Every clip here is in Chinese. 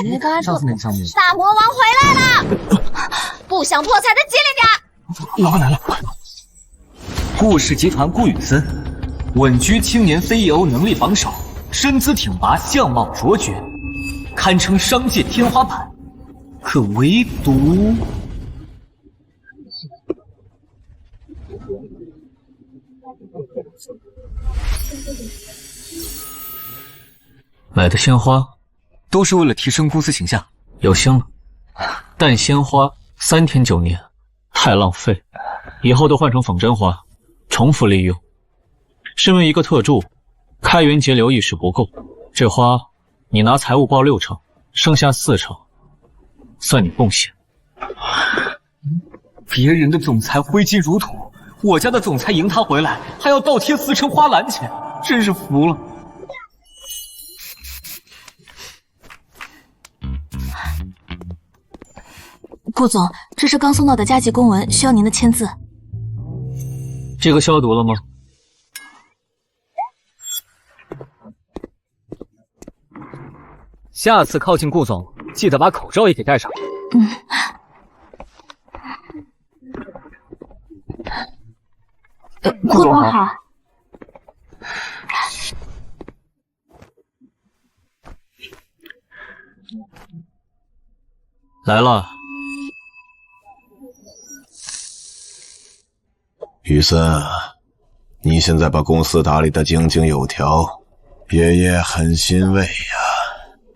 没抓住，大魔王回来了！不想破财的机灵点。老板来了。顾氏集团顾宇森，稳居青年 CEO 能力榜首，身姿挺拔，相貌卓绝，堪称商界天花板。可唯独……买的鲜花都是为了提升公司形象，有心了。但鲜花3天9年，太浪费，以后都换成仿真花，重复利用。身为一个特助，开源节流意识不够，这花你拿财务报60%，剩下40%算你贡献。别人的总裁挥金如土，我家的总裁迎他回来还要倒贴4成花篮钱，真是服了。顾总，这是刚送到的加急公文，需要您的签字。这个消毒了吗？下次靠近顾总，记得把口罩也给戴上。顾总好。来了。宇森，你现在把公司打理得井井有条，爷爷很欣慰呀。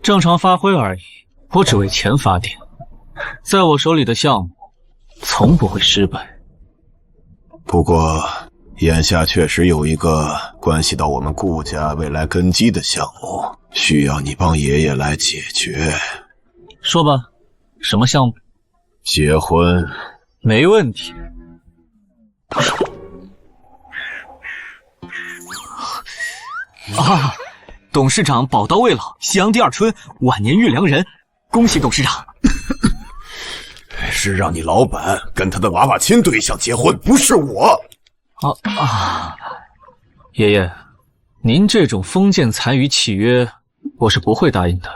正常发挥而已，我只为钱发电，在我手里的项目从不会失败。不过眼下确实有一个关系到我们顾家未来根基的项目，需要你帮爷爷来解决。说吧，什么项目？结婚。没问题。啊！董事长宝刀未老，夕阳第二春，晚年遇良人，恭喜董事长。是让你老板跟他的娃娃亲对象结婚，不是我。爷爷，您这种封建残余契约，我是不会答应的。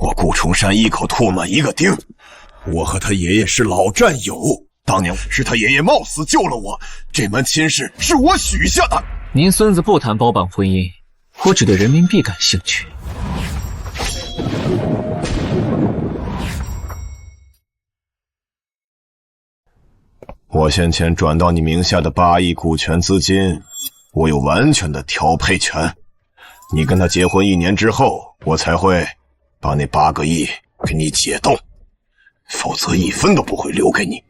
我顾崇山一口唾沫一个钉，我和他爷爷是老战友，当年是他爷爷冒死救了我，这门亲事是我许下的。您孙子不谈包办婚姻，我只对人民币感兴趣。我先前转到你名下的8亿股权资金，我有完全的调配权。你跟他结婚1年之后，我才会把那8个亿给你解冻，否则1分都不会留给你。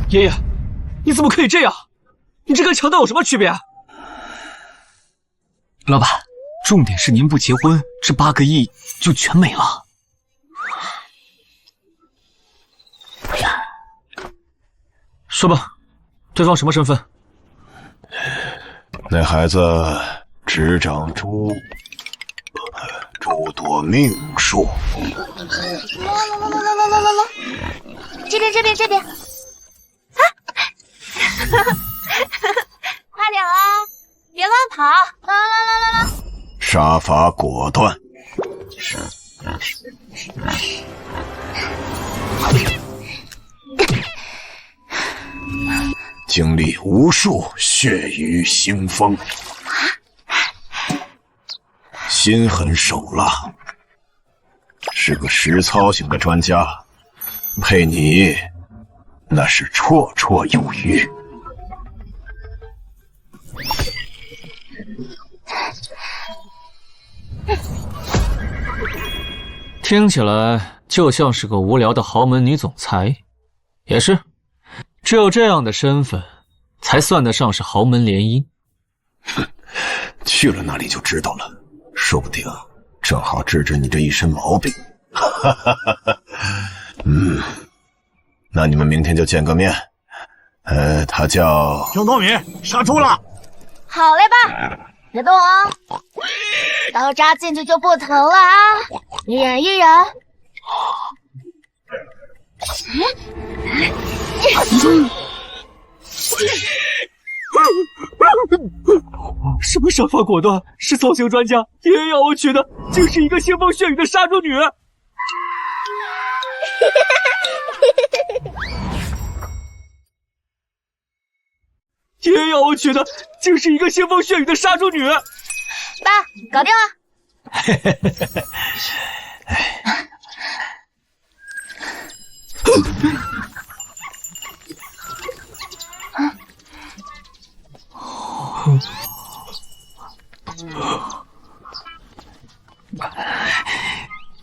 爷爷，你怎么可以这样？你这跟强盗有什么区别啊？老板，重点是您不结婚，这8个亿就全没了。说吧，对方什么身份？那孩子执掌诸多命术。这边。啊！快点啊！别乱跑！来！杀伐果断。经历无数血雨腥风，心狠手辣，是个实操型的专家，配你那是绰绰有余。听起来就像是个无聊的豪门女总裁，也是，只有这样的身份，才算得上是豪门联姻。哼，去了那里就知道了，说不定正好治治你这一身毛病。那你们明天就见个面。他叫听东米，杀猪了。好嘞吧，别动啊，刀扎进去就不疼了啊，一忍一忍。什么杀伐果断，是造型专家，也要我娶的竟是一个腥风血雨的杀猪女。也要我娶的竟是一个腥风血雨的杀猪女。爸，搞定了。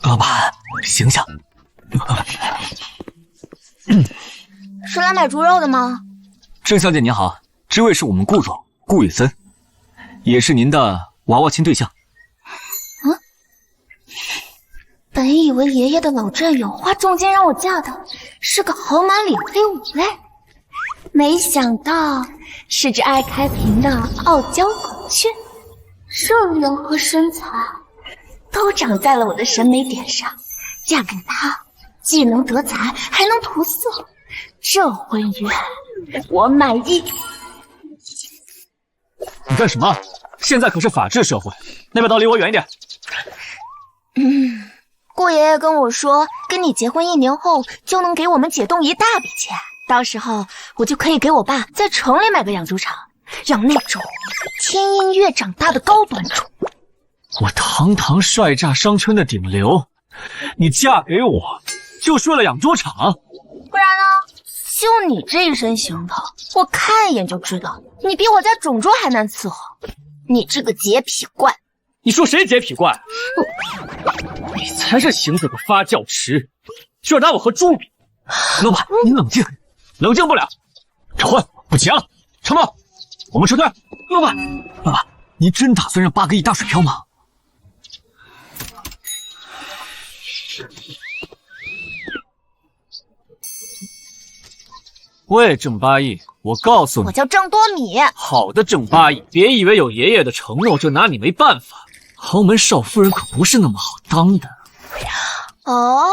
老板，醒醒！是来买猪肉的吗？郑小姐您好，这位是我们顾总顾雨森，也是您的娃娃亲对象。本以为爷爷的老战友花重金让我嫁的是个豪满脸黑五类，没想到是只爱开屏的傲娇狗雀，热量和身材都长在了我的审美点上，嫁给他既能得财还能图色，这婚约我满意。你干什么？现在可是法治社会，那把刀离我远一点。顾爷爷跟我说，跟你结婚1年后就能给我们解冻一大笔钱，到时候我就可以给我爸在城里买个养猪场，养那种天音乐长大的高端猪。我堂堂帅炸商圈的顶流，你嫁给我就是为了养猪场？不然呢？就你这一身行头，我看一眼就知道你比我家种猪还难伺候。你这个洁癖怪！你说谁洁癖怪？你才是行走的发酵池，居然拿我和猪比！老板，你冷静，冷静不了，这婚不结了，成吗？我们撤退。老板，你真打算让8个亿打水漂吗？喂，挣8亿，我告诉你，我叫郑多米。好的，挣8亿，别以为有爷爷的承诺就拿你没办法。豪门少夫人可不是那么好当的。哦，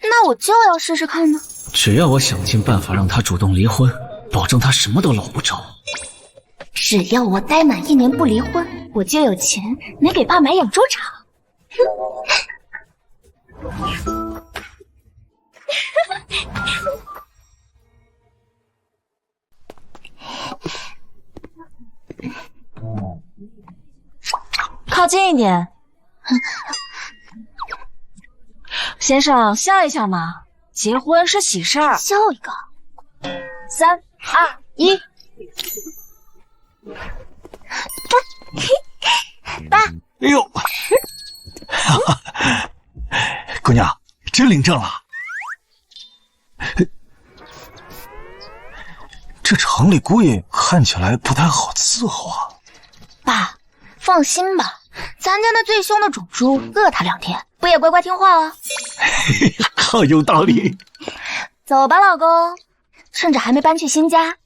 那我就要试试看呢。只要我想尽办法让他主动离婚，保证他什么都捞不着。只要我待满1年不离婚，我就有钱能给爸买养猪场。靠近一点，先生，笑一笑嘛，结婚是喜事儿。笑一个，3、2、1，爸。哎呦，姑娘真领证了。这城里姑爷看起来不太好伺候啊。爸，放心吧，咱家那最凶的种猪饿他2天，不也乖乖听话了？好有道理。走吧，老公，趁着还没搬去新家，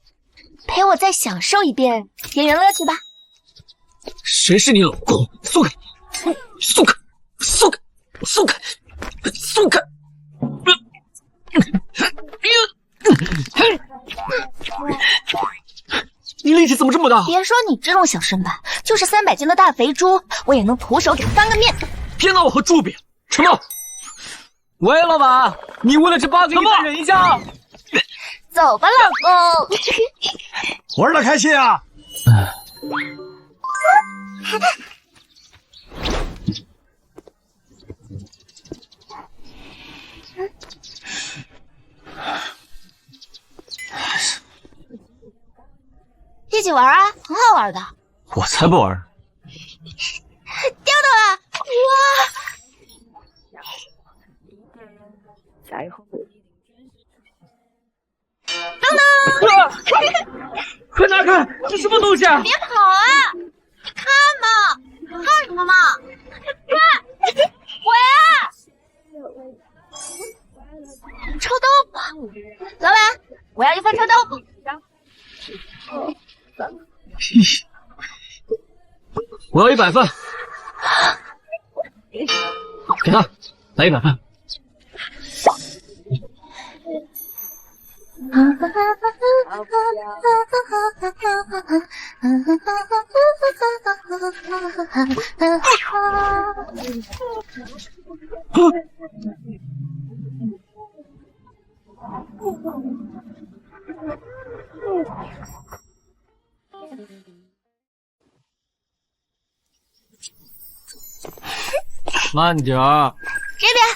陪我再享受一遍田园乐趣吧。谁是你老公？松开！松开！松开！松开！松开！你力气怎么这么大？别说你这种小身板，就是300斤的大肥猪，我也能徒手给他翻个面。别拿我和猪比，什么？喂，老板，你为了这8个亿再忍一下。走吧，老公。玩的开心啊！一起玩啊，很好玩的。我才不玩！钓到了！哇！等等！快拿开！这什么东西啊？别跑啊！你看嘛，看什么嘛？看，我呀！臭豆腐，老板，我要1份臭豆腐。我要100份，给他来100份。慢点儿。这边。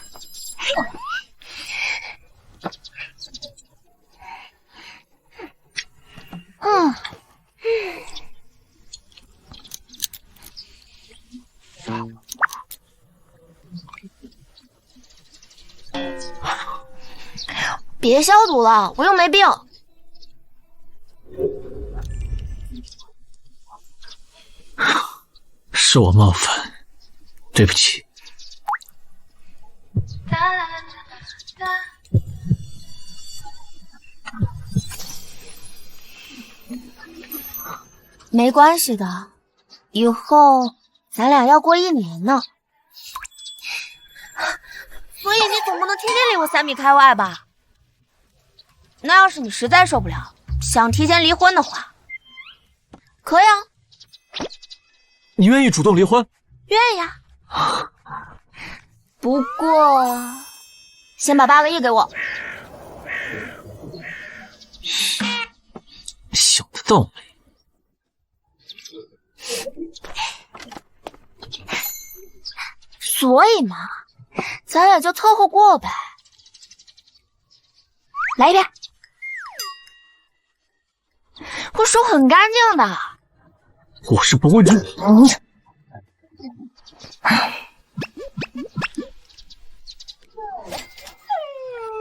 别消毒了，我又没病。是我冒犯，对不起。没关系的，以后咱俩要过1年呢。所以你总不能天天离我3米开外吧？那要是你实在受不了，想提前离婚的话，可以啊。你愿意主动离婚？愿意啊。不过，先把8个亿给我。想得到没？所以嘛，咱俩就凑合过呗。来一遍。我手很干净的。我是不会的。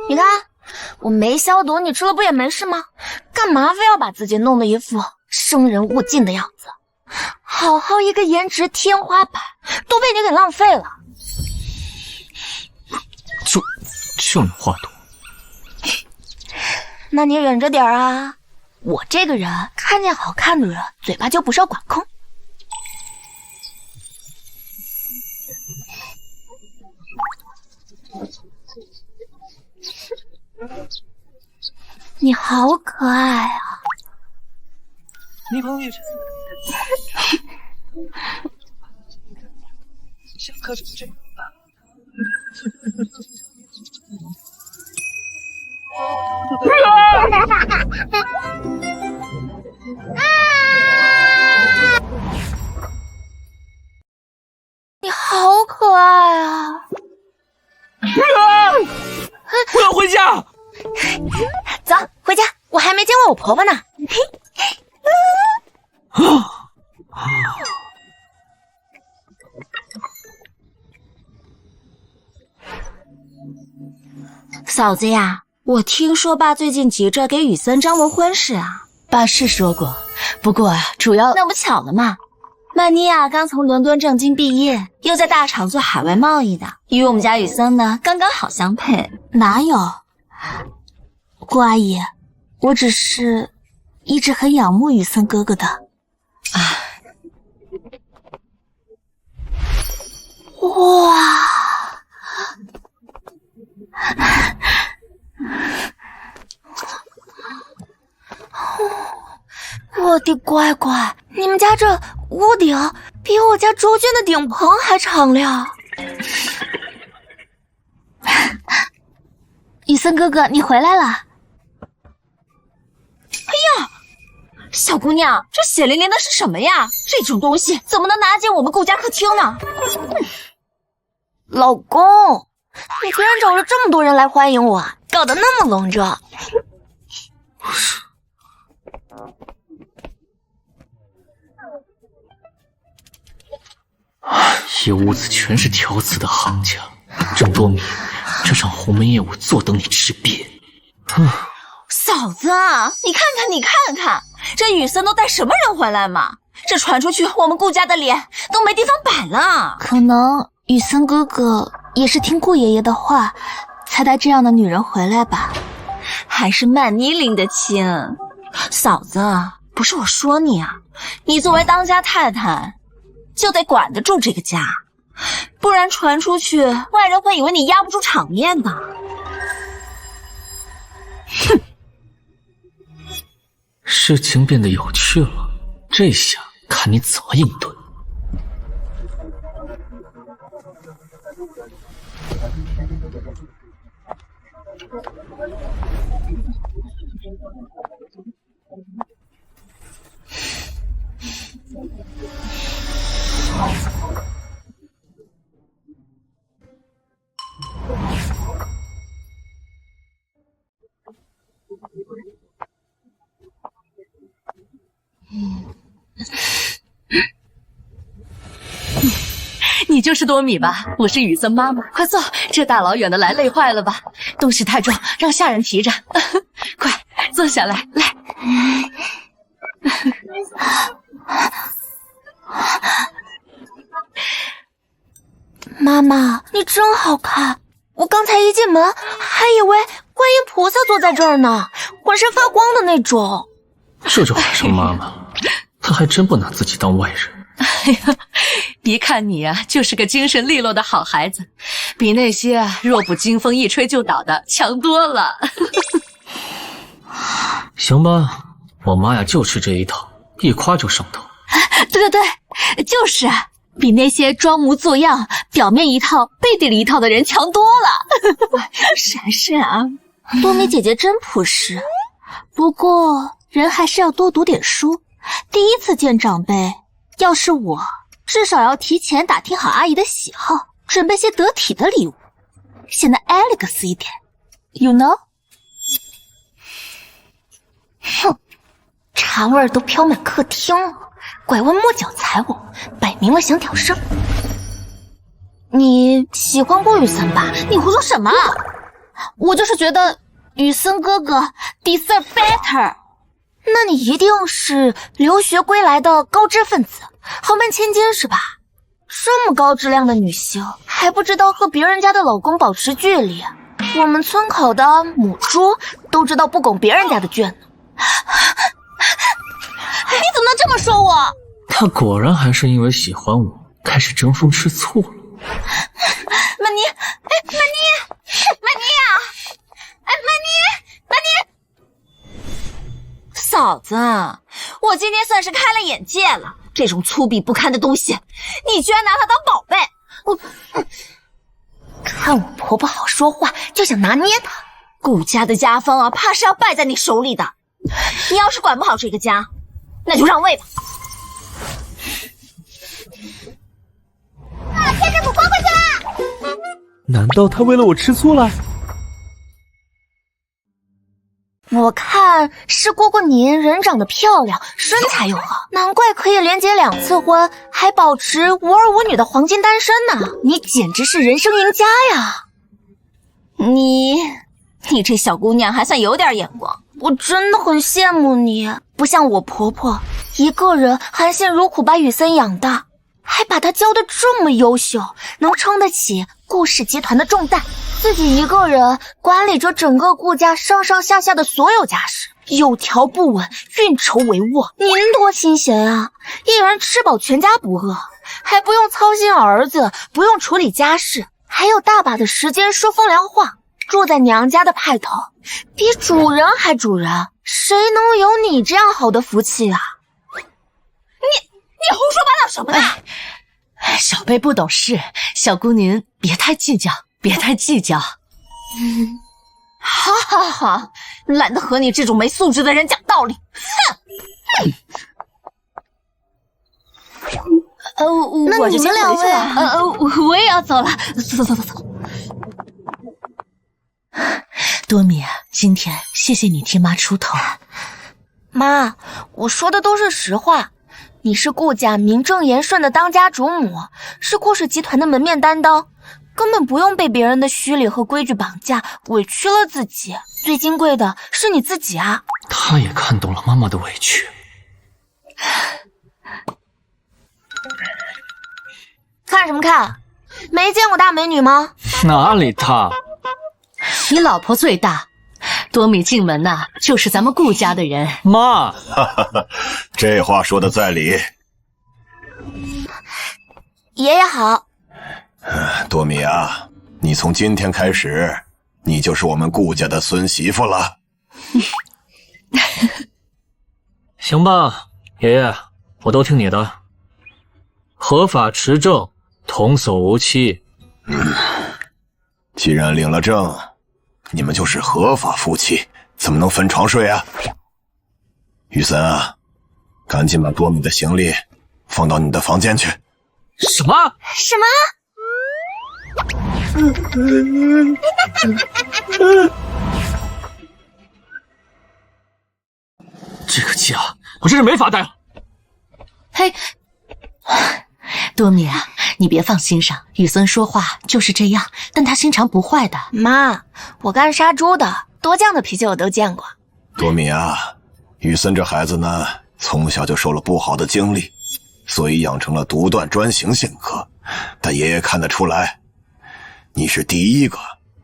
你看，我没消毒，你吃了不也没事吗？干嘛非要把自己弄得一副生人勿近的样子？好好一个颜值天花板，都被你给浪费了。就你话多。那你忍着点啊！我这个人看见好看的人，嘴巴就不受管控。你好可爱啊！你朋友想可是这样吧？你好可爱啊！我要回家。走，回家。我还没见过我婆婆呢。嫂子呀，我听说爸最近急着给雨森张罗婚事啊。爸是说过，不过啊，主要那不巧了嘛。曼妮啊，刚从伦敦政经毕业，又在大厂做海外贸易的，与我们家雨森呢，刚刚好相配。哪有？顾阿姨，我只是一直很仰慕雨森哥哥的。哇！我的乖乖，你们家这屋顶比我家周俊的顶棚还敞亮。雨森哥哥，你回来了。哎呀，小姑娘，这血淋淋的是什么呀？这种东西怎么能拿进我们顾家客厅呢？老公，你居然找了这么多人来欢迎我，搞得那么隆重。一屋子全是挑刺的行家，郑多米，这场鸿门宴我坐等你吃瘪。嫂子，你看看，你看看，这雨森都带什么人回来嘛？这传出去，我们顾家的脸都没地方摆了。可能雨森哥哥也是听顾爷爷的话，才带这样的女人回来吧。还是曼妮领的情。嫂子，不是我说你啊，你作为当家太太，就得管得住这个家，不然传出去，外人会以为你压不住场面的。哼，事情变得有趣了，这下看你怎么应对。你就是多米吧？我是雨森妈妈，快坐，这大老远的来累坏了吧？东西太重，让下人提着。快坐下来，来。妈妈，你真好看！我刚才一进门，还以为观音菩萨坐在这儿呢，浑身发光的那种。这就喊声妈妈，她还真不拿自己当外人。哎呀，别看你啊，就是个精神利落的好孩子，比那些弱不禁风一吹就倒的强多了。行吧，我妈呀就吃这一套，一夸就上头。对，就是比那些装模作样、表面一套、背地里一套的人强多了。是啊，多米姐姐真朴实，不过人还是要多读点书。第一次见长辈，要是我，至少要提前打听好阿姨的喜好，准备些得体的礼物，显得 elegant 一点 ，you know？ 哼，茶味儿都飘满客厅了，拐弯抹角踩我，摆明了想挑事儿。你喜欢过雨森吧？你胡说什么？我就是觉得雨森哥哥 deserve better。那你一定是留学归来的高知分子，豪门千金是吧？这么高质量的女性，还不知道和别人家的老公保持距离。我们村口的母猪都知道不拱别人家的圈呢。你怎么能这么说我？她果然还是因为喜欢我，开始争风吃醋了。曼妮，曼妮啊！嫂子，我今天算是开了眼界了。这种粗鄙不堪的东西，你居然拿它当宝贝！看我婆婆好说话，就想拿捏她。顾家的家风啊，怕是要败在你手里的。你要是管不好这个家，那就让位吧。天使谷光回去啦！难道他为了我吃醋了？我看是姑姑您人长得漂亮，身材又好，难怪可以连结2次婚，还保持无儿无女的黄金单身呢。你简直是人生赢家呀！你这小姑娘还算有点眼光。我真的很羡慕你，不像我婆婆，一个人含辛茹苦把雨森养大，还把他教得这么优秀，能撑得起顾氏集团的重担，自己一个人管理着整个顾家上上下下的所有家事，有条不紊，运筹帷幄。您多清闲啊，一人吃饱全家不饿，还不用操心儿子，不用处理家事，还有大把的时间说风凉话。住在娘家的派头，比主人还主人，谁能有你这样好的福气啊？你胡说八道什么呢？小辈不懂事，小姑您别太计较，别太计较。好，懒得和你这种没素质的人讲道理。哼！那你们2位，我也要走了。走。多米，今天谢谢你替妈出头。妈，我说的都是实话。你是顾家名正言顺的当家主母，是顾氏集团的门面担当，根本不用被别人的虚礼和规矩绑架，委屈了自己。最金贵的是你自己啊！她也看懂了妈妈的委屈。看什么看？没见过大美女吗？哪里大？你老婆最大，多米进门呐，就是咱们顾家的人。妈，这话说的在理。爷爷好。多米啊，你从今天开始，你就是我们顾家的孙媳妇了。行吧，爷爷，我都听你的。合法持证，童叟无欺。既然领了证，你们就是合法夫妻，怎么能分床睡啊？雨森啊，赶紧把多米的行李放到你的房间去。什么？什么？这个家我真是没法待了。嘿，多米啊，你别放心上，雨森说话就是这样，但他心肠不坏的。妈，我干杀猪的，多犟的脾气我都见过。多米啊，雨森这孩子呢，从小就受了不好的经历，所以养成了独断专行性格。但爷爷看得出来，你是第一个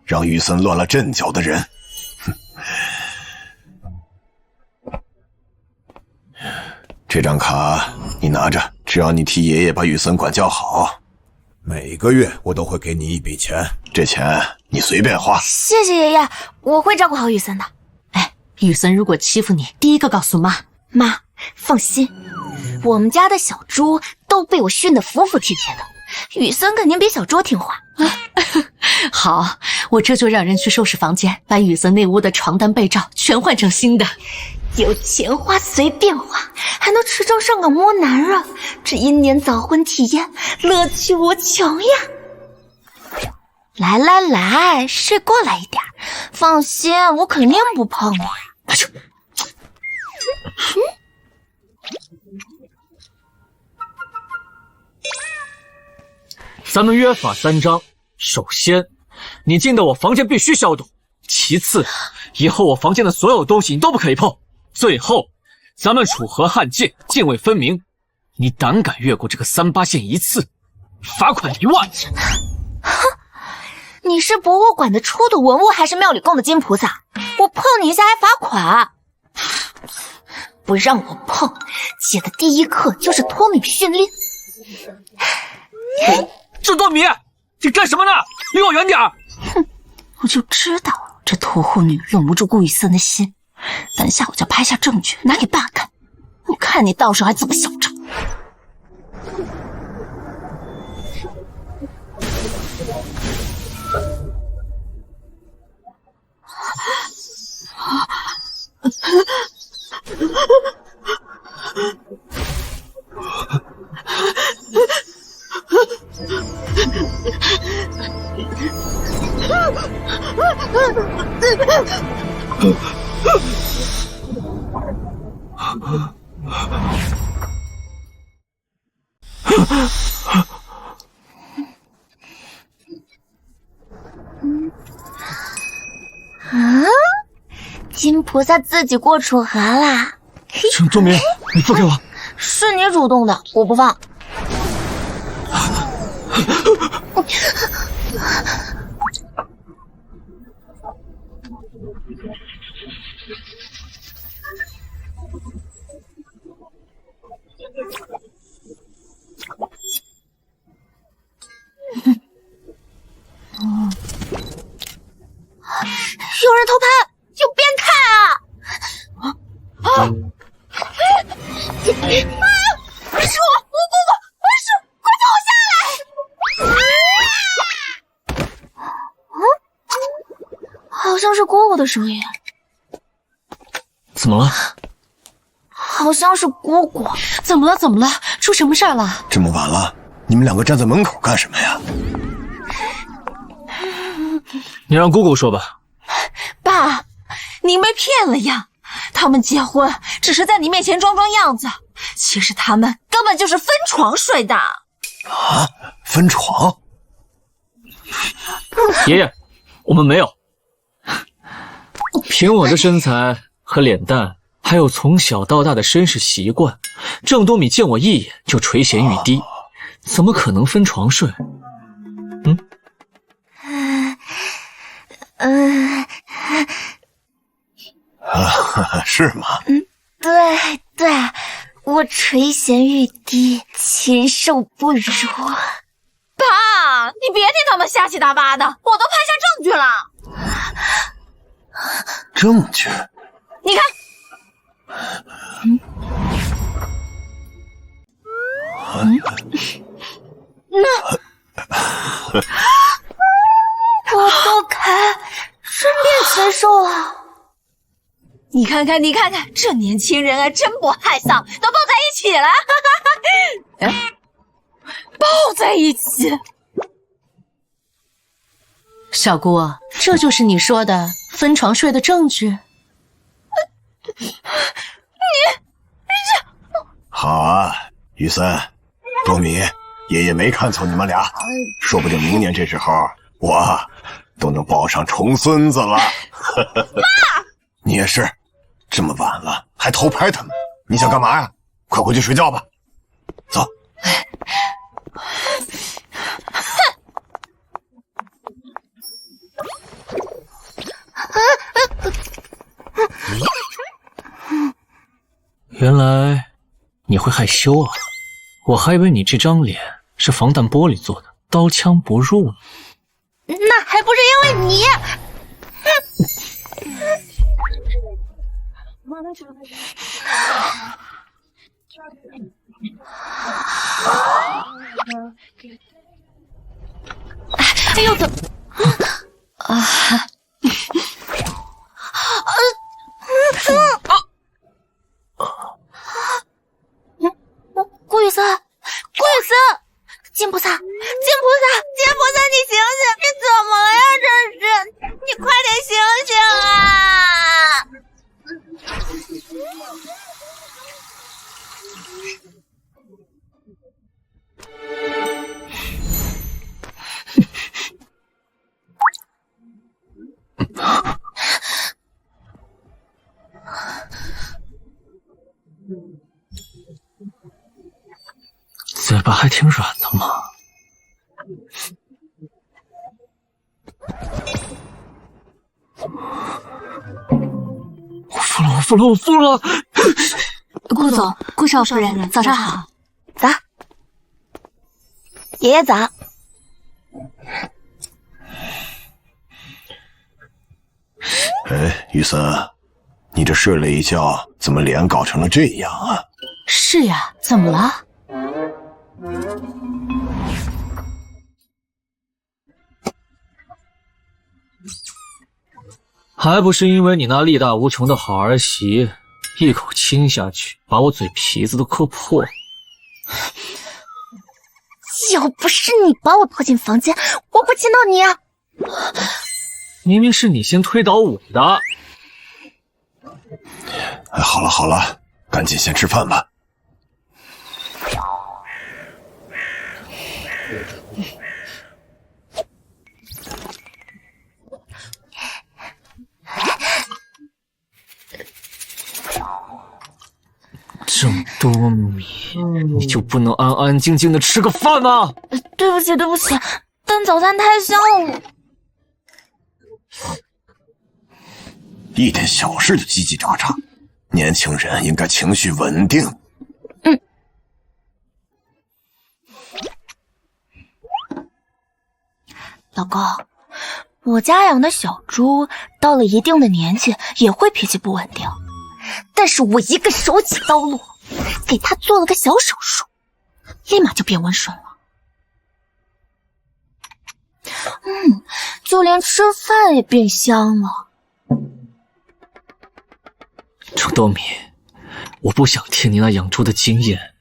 让雨森乱了阵脚的人。这张卡你拿着，只要你替爷爷把雨森管教好，每个月我都会给你一笔钱，这钱你随便花。谢谢爷爷，我会照顾好雨森的。哎，雨森如果欺负你，第一个告诉妈。妈，放心，我们家的小猪都被我训得服服帖帖的，雨森肯定比小猪听话。好，我这就让人去收拾房间，把雨森那屋的床单被罩全换成新的。有钱花随便花，还能持证上岗摸男人，这英年早婚体验乐趣无穷呀！来来来，睡过来一点，放心，我肯定不碰你。哎呦，咱们约法3章，首先，你进到我房间必须消毒；其次，以后我房间的所有东西你都不可以碰；最后，咱们楚河汉界，泾渭分明。你胆敢越过这个38线一次，罚款1万。你是博物馆的出土文物，还是庙里供的金菩萨？我碰你一下还罚款？不让我碰，姐的第一课就是脱敏训练。郑多米，你干什么呢？离我远点儿！哼，我就知道这屠户女笼不住顾雨森的心，等下我就拍下证据拿给爸看，我看你到时候还怎么嚣张。金菩萨自己过楚河啦！郑多米，你放开我！是你主动的，我不放。有人偷拍，有变态啊！是我姑姑，快放我下来！好像是姑姑的声音。怎么了？好像是姑姑。怎么了？怎么了？出什么事儿了？这么晚了，你们两个站在门口干什么呀？你让姑姑说吧。爸，您被骗了呀！他们结婚只是在你面前装装样子，其实他们根本就是分床睡的。啊，分床？爷爷，我们没有。凭我的身材和脸蛋，还有从小到大的绅士习惯，郑多米见我一眼就垂涎欲滴，怎么可能分床睡？是吗？对，我垂涎欲滴，禽兽不如。爸，你别听他们瞎七搭八的，我都拍下证据了。证据？你看。我都开真变禽兽了。你看看，这年轻人啊，真不害臊，都抱在一起了，抱在一起。小姑，这就是你说的分床睡的证据。好啊，雨森、多米，爷爷没看错你们俩，说不定明年这时候我都能抱上重孙子了。妈，你也是，这么晚了还偷拍他们，你想干嘛呀？快回去睡觉吧。走。原来你会害羞啊！我还以为你这张脸是防弹玻璃做的，刀枪不入呢。那还不是因为你。哎呦，怎啊！顾雨森，金菩萨，你醒醒！你怎么了呀？这是，你快点醒醒啊！嘴巴还挺软的嘛。我服了！顾总、顾少夫人，早上好。早，爷爷早。哎，雨森，你这睡了一觉，怎么脸搞成了这样啊？是呀，怎么了？还不是因为你那力大无穷的好儿媳，一口亲下去，把我嘴皮子都磕破了。要不是你把我拖进房间，我不亲到你啊！明明是你先推倒我的。哎，好了，赶紧先吃饭吧。这么多米，你就不能安安静静的吃个饭吗？对不起，但早餐太香了。一点小事就叽叽喳喳，年轻人应该情绪稳定。老公，我家养的小猪到了一定的年纪也会脾气不稳定，但是我一个手起刀落，给它做了个小手术，立马就变温顺了。就连吃饭也变香了。程多米，我不想听你那养猪的经验，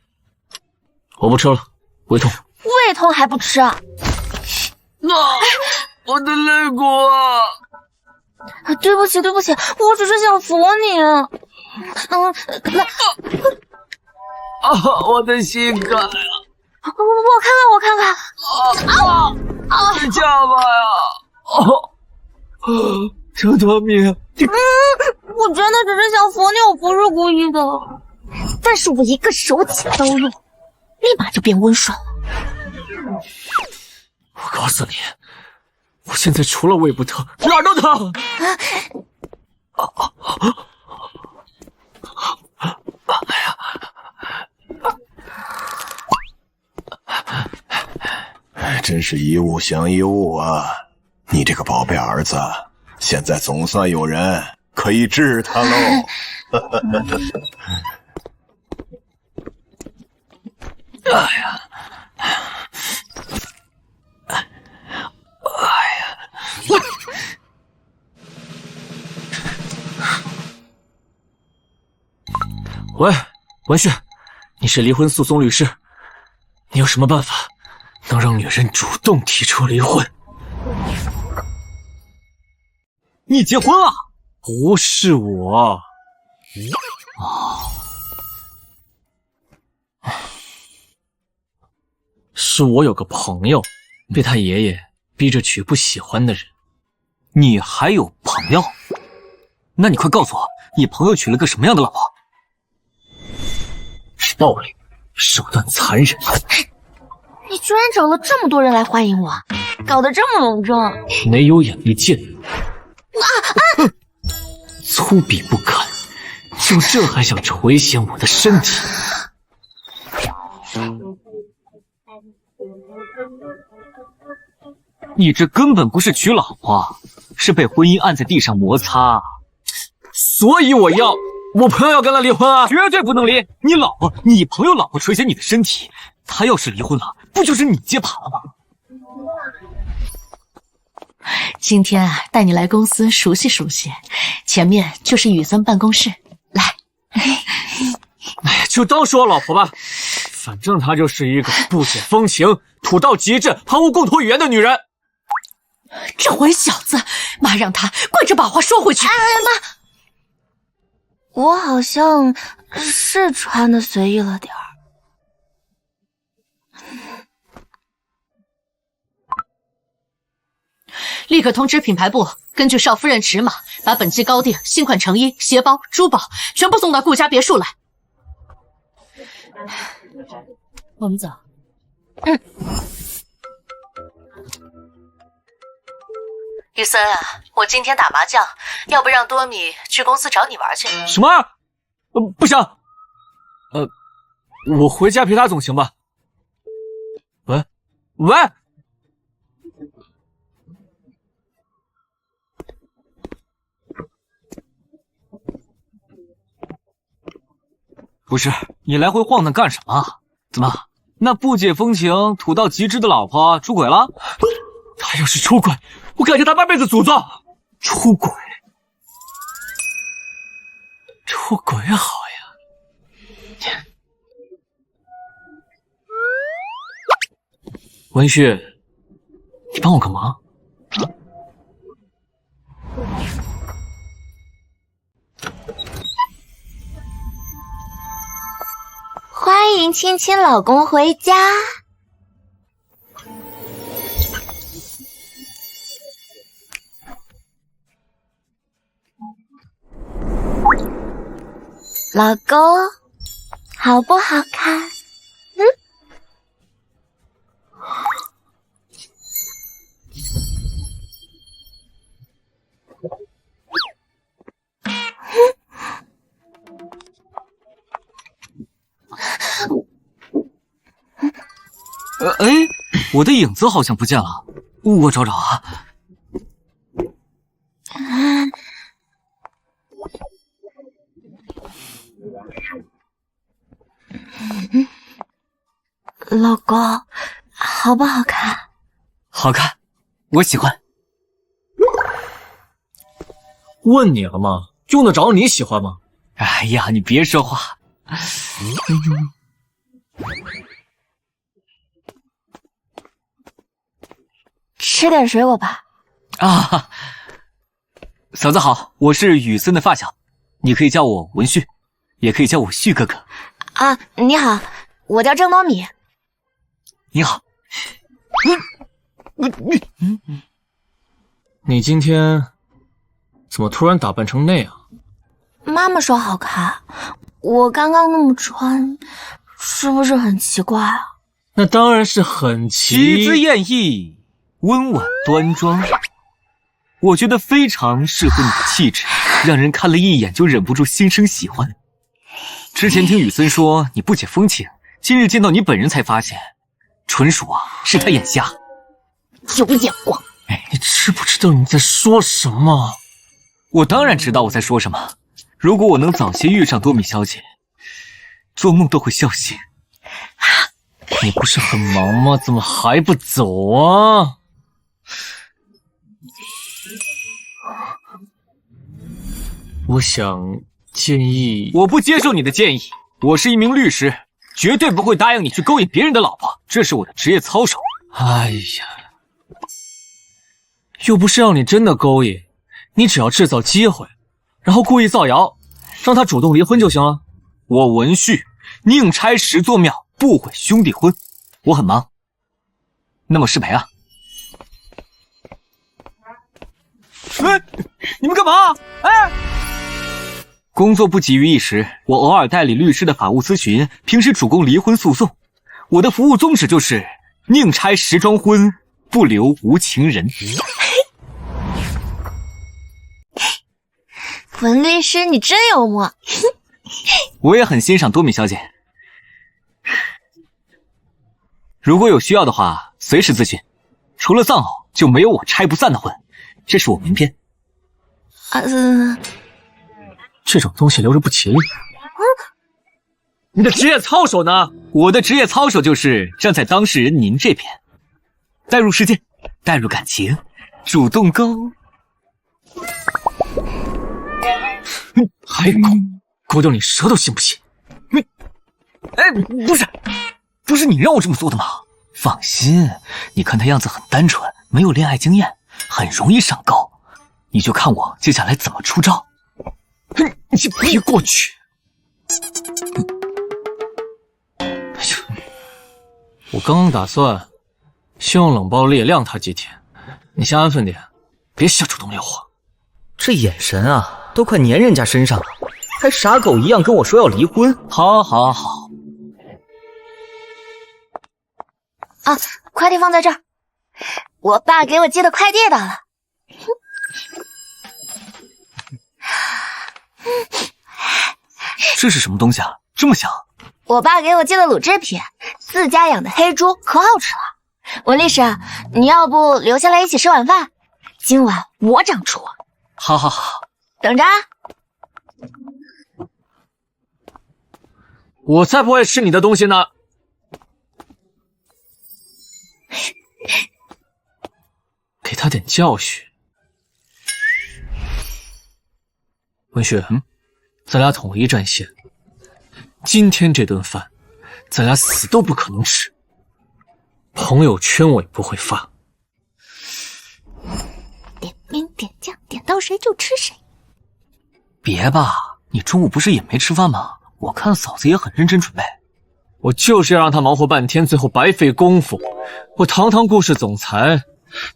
我不吃了，胃痛。胃痛还不吃？我的肋骨啊！对不起，我只是想扶你。我的膝盖啊！我看看。你下巴呀！程多米，我真的只是想扶你，我不是故意的。但是我一个手起刀落，立马就变温顺了。我告诉你，我现在除了胃不疼，哪儿都疼。真是一物降一物啊！你这个宝贝儿子，现在总算有人可以治他喽。喂，文旭，你是离婚诉讼律师，你有什么办法能让女人主动提出离婚？你结婚了？不是我。是我有个朋友被他爷爷逼着娶不喜欢的人。你还有朋友？那你快告诉我，你朋友娶了个什么样的老婆？暴力，手段残忍。你居然找了这么多人来欢迎我，搞得这么隆重。没有眼力见。粗鄙不堪，就这还想垂涎我的身体？你这根本不是娶老婆，是被婚姻按在地上摩擦。所以我朋友要跟他离婚啊，绝对不能离。你朋友老婆垂涎你的身体，他要是离婚了，不就是你接盘了吗？今天啊，带你来公司熟悉熟悉，前面就是雨森办公室，来。哎，就当是我老婆吧，反正她就是一个不解风情、土到极致、毫无共同语言的女人。这混小子，妈让他跪着把话说回去。妈，我好像是穿的随意了点儿。立刻通知品牌部，根据少夫人尺码，把本季高定新款成衣、鞋包、珠宝全部送到顾家别墅来。我们走。雨森啊，我今天打麻将，要不让多米去公司找你玩去？什么？不行。我回家陪他总行吧？喂。不是，你来回晃荡干什么？怎么，那不解风情、土到极致的老婆出轨了？他要是出轨，我感谢他半辈子祖宗。出轨好呀。文旭，你帮我个忙。欢迎亲亲老公回家。老公，好不好看？我的影子好像不见了，我找找啊。老公，好不好看？好看，我喜欢。问你了吗？用得着你喜欢吗？哎呀，你别说话。吃点水果吧。啊，嫂子好，我是雨森的发小，你可以叫我文旭，也可以叫我旭哥哥。啊，你好，我叫郑多米。你好。你今天怎么突然打扮成那样？妈妈说好看，我刚刚那么穿，是不是很奇怪啊？那当然是很奇姿艳逸，温婉端庄，我觉得非常适合你的气质，让人看了一眼就忍不住心生喜欢。之前听雨森说你不解风情，今日见到你本人才发现，纯属是他眼瞎。有眼光！哎，你知不知道你在说什么？我当然知道我在说什么。如果我能早些遇上多米小姐，做梦都会笑醒。你不是很忙吗？怎么还不走啊？我建议，我不接受你的建议。我是一名律师，绝对不会答应你去勾引别人的老婆，这是我的职业操守。哎呀，又不是让你真的勾引，你只要制造机会，然后故意造谣，让他主动离婚就行了。我文旭宁拆10座庙，不毁兄弟婚。我很忙，那么失陪啊。哎，你们干嘛？哎，工作不急于一时，我偶尔代理律师的法务咨询，平时主攻离婚诉讼。我的服务宗旨就是宁拆10桩婚，不留无情人。文律师，你真幽默。我也很欣赏多米小姐。如果有需要的话，随时咨询。除了丧偶，就没有我拆不散的婚。这是我名片。这种东西留着不吉利。你的职业操守呢？我的职业操守就是站在当事人您这边，带入事件，带入感情，主动勾。还勾掉你舌头行不行？哎，不是你让我这么做的吗？放心，你看他样子很单纯，没有恋爱经验，很容易上钩。你就看我接下来怎么出招。你别过去！哎呦，我刚刚打算先用冷暴力晾他几天，你先安分点，别瞎主动撩我。这眼神啊，都快粘人家身上了，还傻狗一样跟我说要离婚。好。啊，快递放在这儿，我爸给我寄的快递到了。这是什么东西啊？这么香！我爸给我寄的卤制品，自家养的黑猪，可好吃了。文律师，你要不留下来一起吃晚饭？今晚我掌厨。好，等着啊。我才不会吃你的东西呢。给他点教训。文旭，咱俩统一战线。今天这顿饭，咱俩死都不可能吃。朋友圈我也不会发。点兵点将，点到谁就吃谁。别吧，你中午不是也没吃饭吗？我看嫂子也很认真准备。我就是要让他忙活半天，最后白费功夫。我堂堂故事总裁，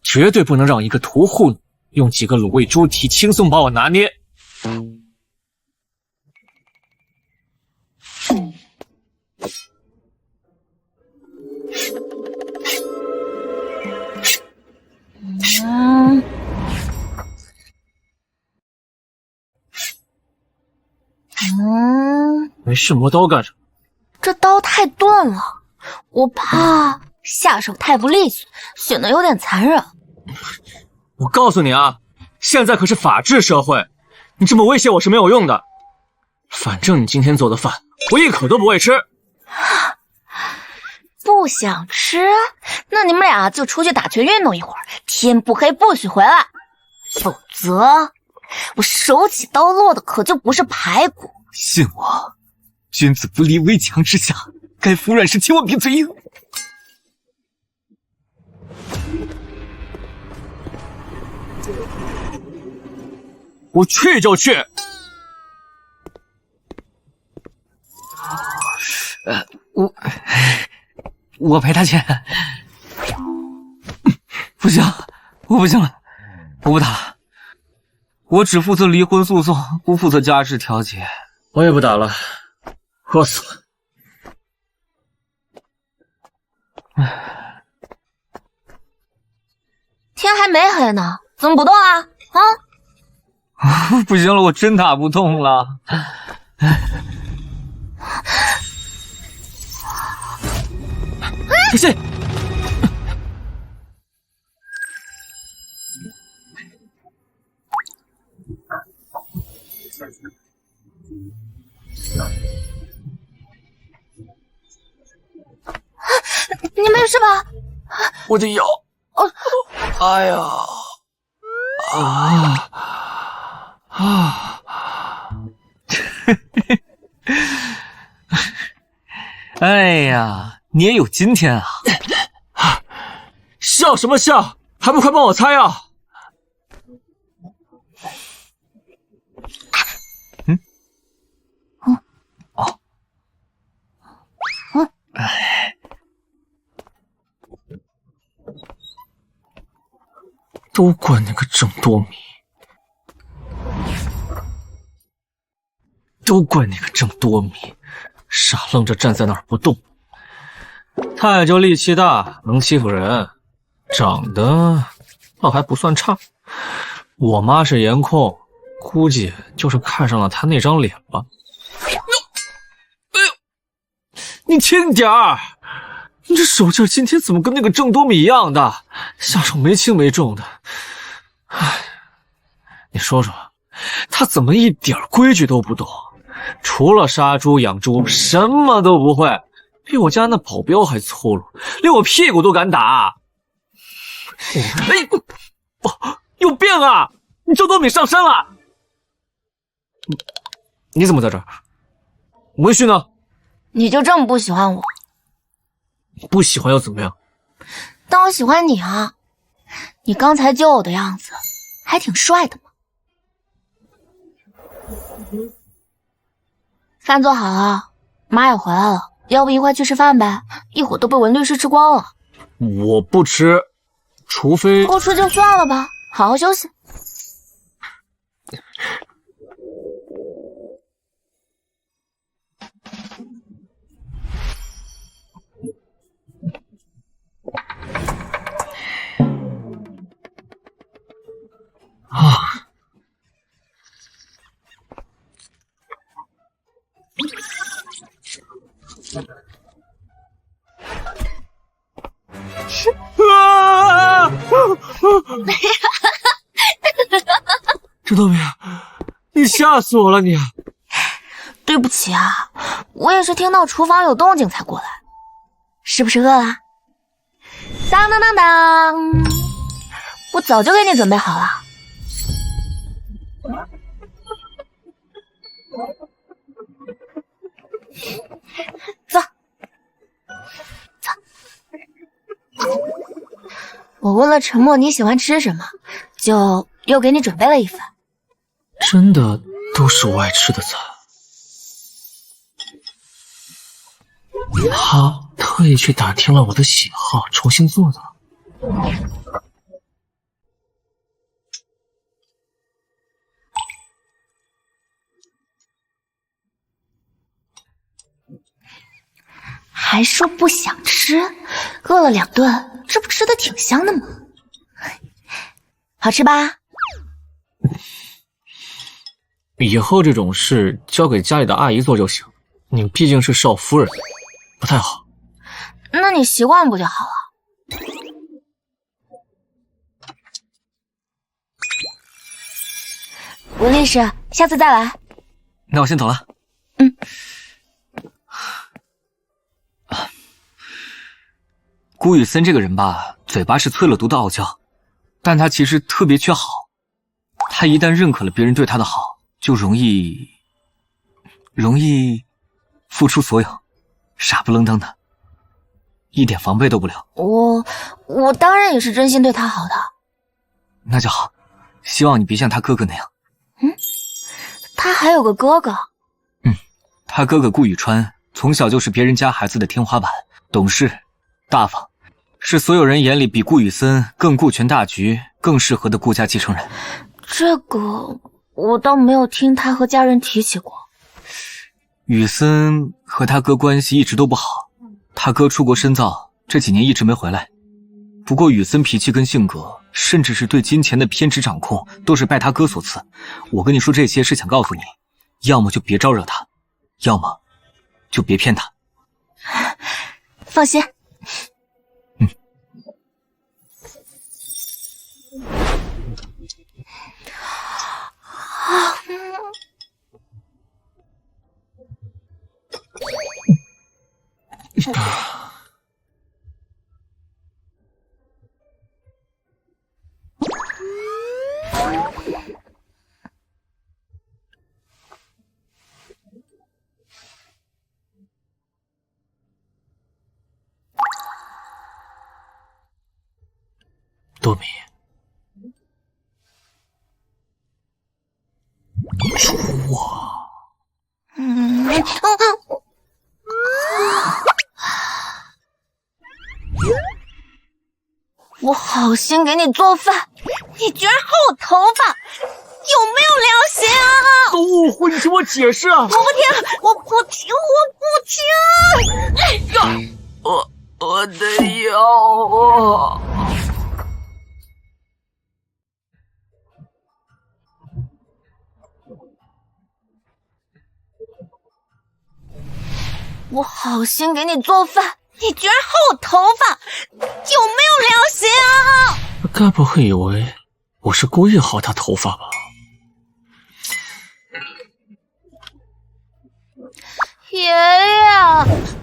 绝对不能让一个屠户用几个卤味猪蹄轻松把我拿捏。没事，磨刀干什么？这刀太钝了，我怕下手太不利索，显得有点残忍。我告诉你啊，现在可是法治社会，你这么威胁我是没有用的。反正你今天做的饭，我一口都不会吃。不想吃？那你们俩就出去打拳运动一会儿，天不黑不许回来，否则我手起刀落的可就不是排骨。信我，君子不立危墙之下，该服软时千万别嘴硬。我去就去。我陪他去。不行，我不行了，我不打。我只负责离婚诉讼，不负责家事调解。我也不打了，饿死了。天还没黑呢，怎么不动啊？不行了，我真打不动了。小心！事吧？我的腰，哎呀，哎呀，你也有今天啊！笑什么笑？还不快帮我猜啊！都怪那个郑多米，都怪那个郑多米，傻愣着站在那儿不动。他也就力气大，能欺负人，长得倒还不算差。我妈是颜控，估计就是看上了他那张脸吧。哎呦，你轻点儿！你这手劲今天怎么跟那个郑多米一样的？下手没轻没重的。唉，你说说，他怎么一点规矩都不懂？除了杀猪养猪，什么都不会，比我家那保镖还粗鲁，连我屁股都敢打。哎，有病啊！你郑多米上身了！你怎么在这儿？文旭呢？你就这么不喜欢我？不喜欢又怎么样？但我喜欢你啊！你刚才救我的样子，还挺帅的嘛。饭做好了，妈也回来了，要不一块去吃饭呗？一会儿都被文律师吃光了。我不吃，除非不吃就算了吧，好好休息。郑多米，你吓死我了你！对不起啊，我也是听到厨房有动静才过来。是不是饿了？当当当当，我早就给你准备好了。坐，坐。我问了陈默你喜欢吃什么，就又给你准备了一份。真的都是我爱吃的菜。他特意去打听了我的喜好，重新做的。还说不想吃，饿了2顿，这不吃的挺香的吗？好吃吧？以后这种事交给家里的阿姨做就行，你毕竟是少夫人，不太好。那你习惯不就好了？文律师，下次再来。那我先走了。顾雨森这个人吧，嘴巴是催了毒的傲娇，但他其实特别缺好。他一旦认可了别人对他的好，就容易付出所有，傻不愣登的，一点防备都不留。我当然也是真心对他好的。那就好，希望你别像他哥哥那样。他还有个哥哥。他哥哥顾宇川从小就是别人家孩子的天花板，懂事大方，是所有人眼里比顾宇森更顾全大局、更适合的顾家继承人。这个我倒没有听他和家人提起过。宇森和他哥关系一直都不好，他哥出国深造，这几年一直没回来。不过宇森脾气跟性格，甚至是对金钱的偏执掌控，都是拜他哥所赐。我跟你说这些是想告诉你，要么就别招惹他，要么就别骗他。放心。多米。猪啊！我好心给你做饭，你居然薅我头发，有没有良心啊？都误会，你听我解释啊！我不听！哎呀！我的腰啊！我好心给你做饭，你居然薅我头发，有没有良心啊？该不会以为我是故意薅他头发吧？爷爷，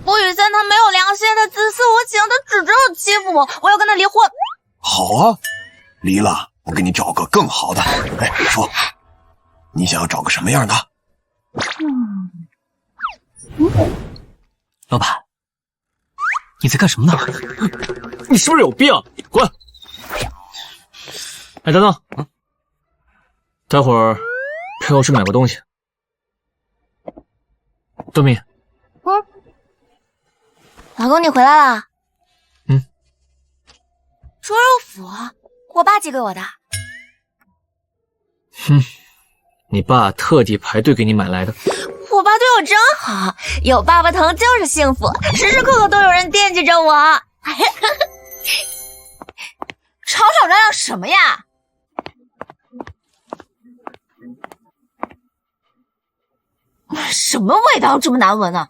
顾雨森他没有良心，他自私无情，他只知道欺负我，我要跟他离婚。好啊，离了，我给你找个更好的。哎，说，你想要找个什么样的？老板，你在干什么呢？你是不是有病？滚！哎，等等，待会儿陪我去买个东西。多米，老公你回来啦？猪肉脯，我爸寄给我的。你爸特地排队给你买来的。我爸对我真好，有爸爸疼就是幸福，时时刻刻都有人惦记着我。吵吵嚷嚷什么呀？什么味道这么难闻呢？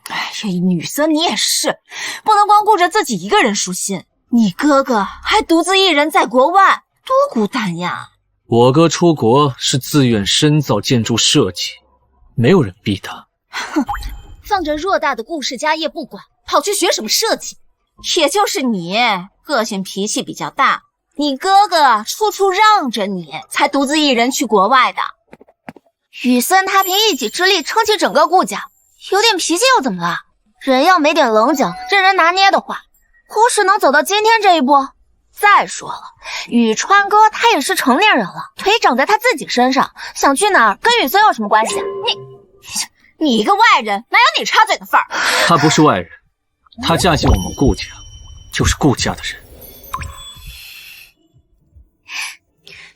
哎呀，女森你也是，不能光顾着自己一个人舒心，你哥哥还独自一人在国外，多孤单呀！我哥出国是自愿深造建筑设计，没有人逼他。哼，放着偌大的顾氏家业不管，跑去学什么设计？也就是你个性脾气比较大，你哥哥处处让着你，才独自一人去国外的。雨森他凭一己之力撑起整个顾家，有点脾气又怎么了？人要没点棱角，任人拿捏的话，顾氏能走到今天这一步？再说了，宇川哥他也是成年人了，腿长在他自己身上，想去哪儿跟雨森有什么关系啊？你一个外人，哪有你插嘴的份儿？他不是外人，他嫁进我们顾家，就是顾家的人。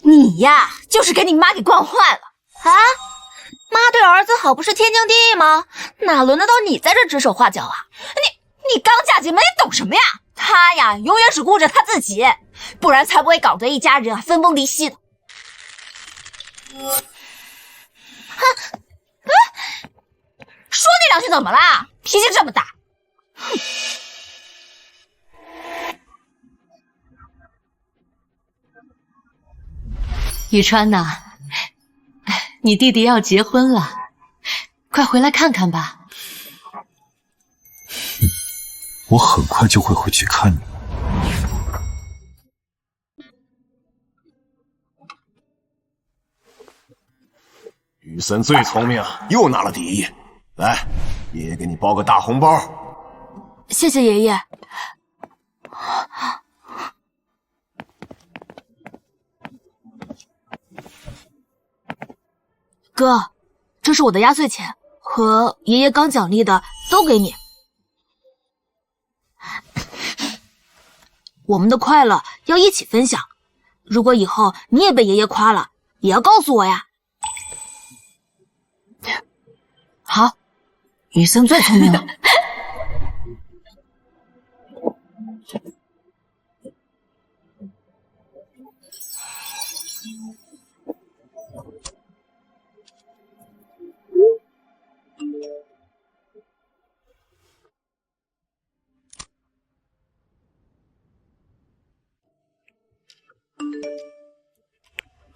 你呀，就是给你妈给惯坏了啊！妈对儿子好不是天经地义吗？哪轮得到你在这指手画脚啊？你刚嫁进门，你懂什么呀？他呀，永远只顾着他自己，不然才不会搞得一家人分崩离析的。说你两句怎么啦？脾气这么大。哼。雨川呐，你弟弟要结婚了，快回来看看吧。我很快就会回去看你。雨森最聪明，又拿了第一。来，爷爷给你包个大红包。谢谢爷爷。哥，这是我的压岁钱，和爷爷刚奖励的都给你。我们的快乐要一起分享，如果以后你也被爷爷夸了，也要告诉我呀。好，雨森最聪明了。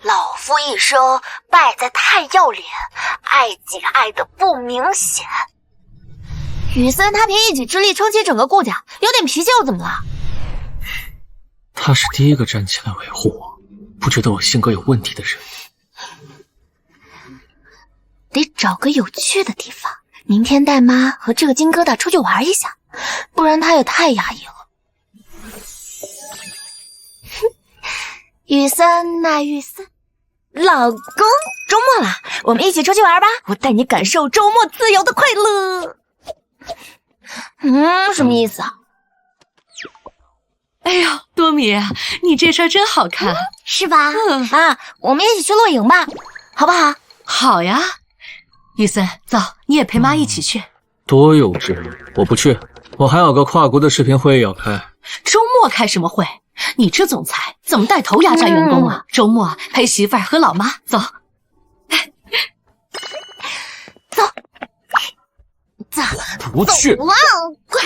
老夫一生败在太要脸，爱姐爱得不明显。雨森他凭一己之力撑起整个顾家，有点脾气又怎么了？他是第一个站起来维护我，不觉得我性格有问题的人。得找个有趣的地方，明天带妈和这个金疙瘩出去玩一下，不然他也太压抑了。雨森呐，雨森，老公，周末了，我们一起出去玩吧，我带你感受周末自由的快乐。什么意思啊？哎呦，多米，你这身真好看，是吧？我们一起去露营吧，好不好？好呀。雨森，走，你也陪妈一起去。多幼稚！我不去，我还有个跨国的视频会议要开。周末开什么会？你这总裁怎么带头压榨员工啊？周末陪媳妇儿和老妈走。走，不去！哇哦，快！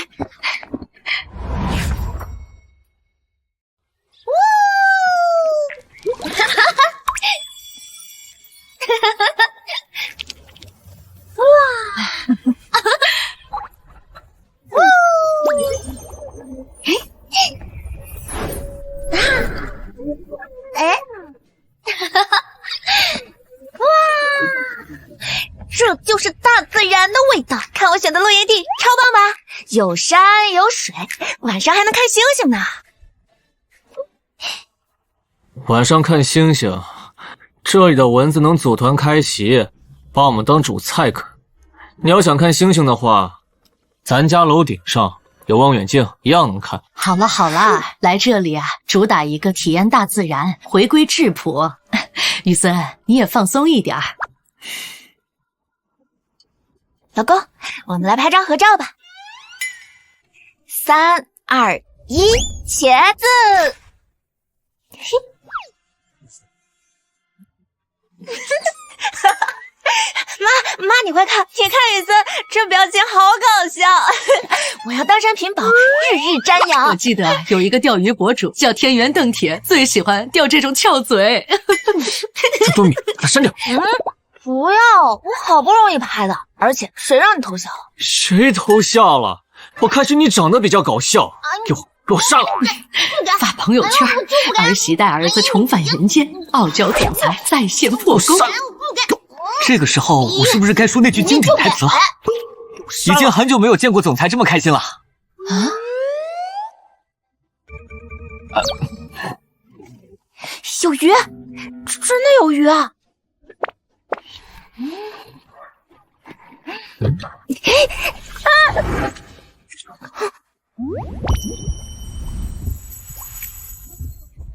这就是大自然的味道。看我选的露营地，超棒吧？有山有水，晚上还能看星星呢。晚上看星星，这里的蚊子能组团开席，把我们当主菜啃。你要想看星星的话，咱家楼顶上有望远镜，一样能看。好了好了，来这里啊，主打一个体验大自然，回归质朴。雨森，你也放松一点儿。老公，我们来拍张合照吧。3、2、1，茄子。妈，你快看，你看雨森这表情好搞笑。我要当山屏保，日日瞻仰。我记得有一个钓鱼博主叫天元邓铁，最喜欢钓这种翘嘴。这多米，给他删掉。不要，我好不容易拍的，而且谁让你偷笑？谁偷笑了？我看是你长得比较搞笑，给我删了！发朋友圈，儿媳带儿子重返人间，傲娇总裁在线破功。这个时候我是不是该说那句经典台词了？已经很久没有见过总裁这么开心了。有鱼，真的有鱼啊！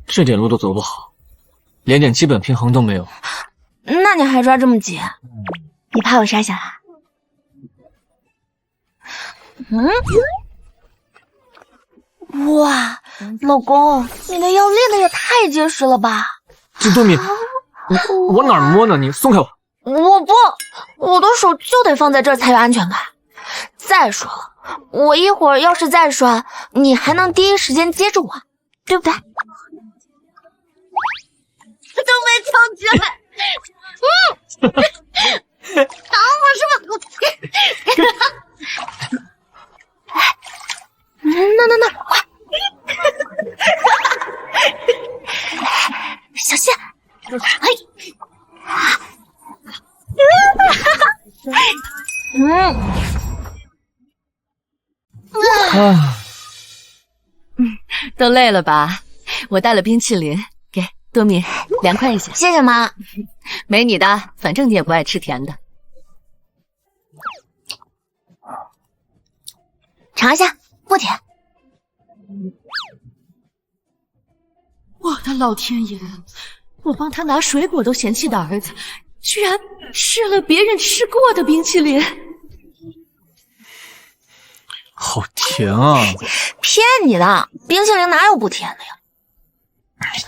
这点路都走不好，连点基本平衡都没有。那你还抓这么紧？你怕我摔下来？哇，老公，你的腰练的也太结实了吧！这多米，我哪儿摸呢？你松开我！我不，我的手就得放在这儿才有安全感。再说了，我一会儿要是再摔，你还能第一时间接住我，对不对？都没藏起来。打我是吧？那，快！小心！都累了吧？我带了冰淇淋，给多米凉快一下。谢谢妈。没你的，反正你也不爱吃甜的。尝一下，不甜。我的老天爷！我帮他拿水果都嫌弃的儿子，居然吃了别人吃过的冰淇淋。好甜啊！骗你的，冰淇淋哪有不甜的呀？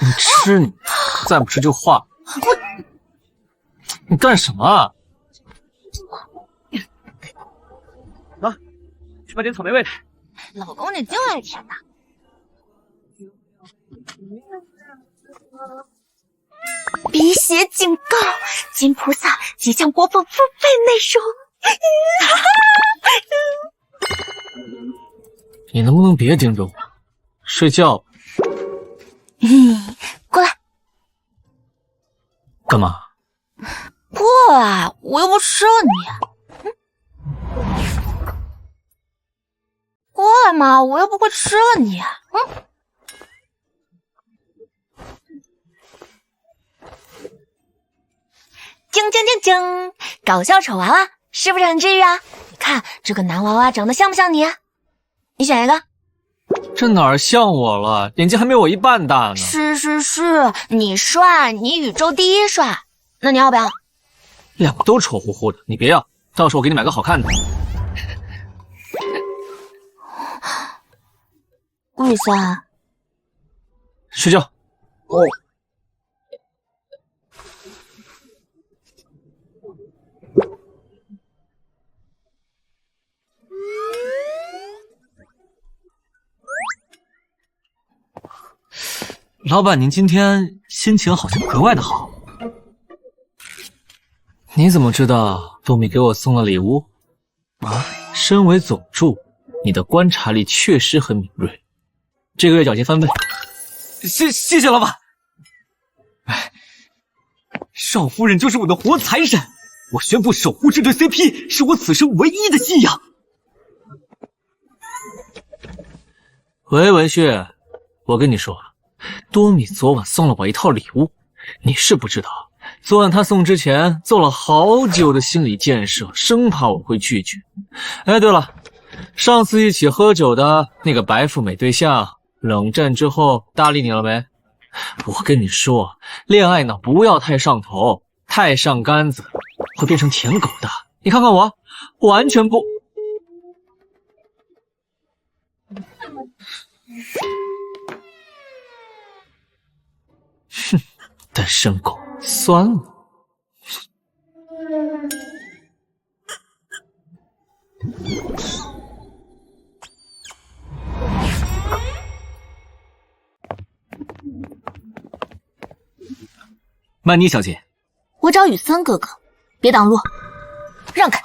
你吃你，再不吃就化。你干什么啊？来，去买点草莓味的。老公，你就爱甜的。辟邪警告，金菩萨即将播放付费内容。你能不能别盯着我？睡觉。过来。干嘛？过来，我又不吃了你。过来嘛，我又不会吃了你。晶晶晶晶，搞笑丑娃娃是不是很治愈啊？你看这个男娃娃长得像不像你？你选一个。这哪儿像我了？眼睛还没我一半大呢。是，你帅，你宇宙第一帅。那你要不要？两个都丑乎乎的，你别要，到时候我给你买个好看的。顾雨森，睡觉。哦。老板，您今天心情好像格外的好。你怎么知道多米给我送了礼物？啊，身为总助，你的观察力确实很敏锐，这个月奖金翻倍。谢谢老板。哎，少夫人就是我的活财神，我宣布守护这对 CP 是我此生唯一的信仰。喂，文旭，我跟你说，多米昨晚送了我一套礼物，你是不知道，昨晚他送之前做了好久的心理建设，生怕我会拒绝。哎，对了，上次一起喝酒的那个白富美对象，冷战之后搭理你了没？我跟你说，恋爱呢不要太上头，太上杆子会变成舔狗的。你看看我，完全不。哼，单身狗，算了。曼妮小姐，我找雨森哥哥，别挡路，让开。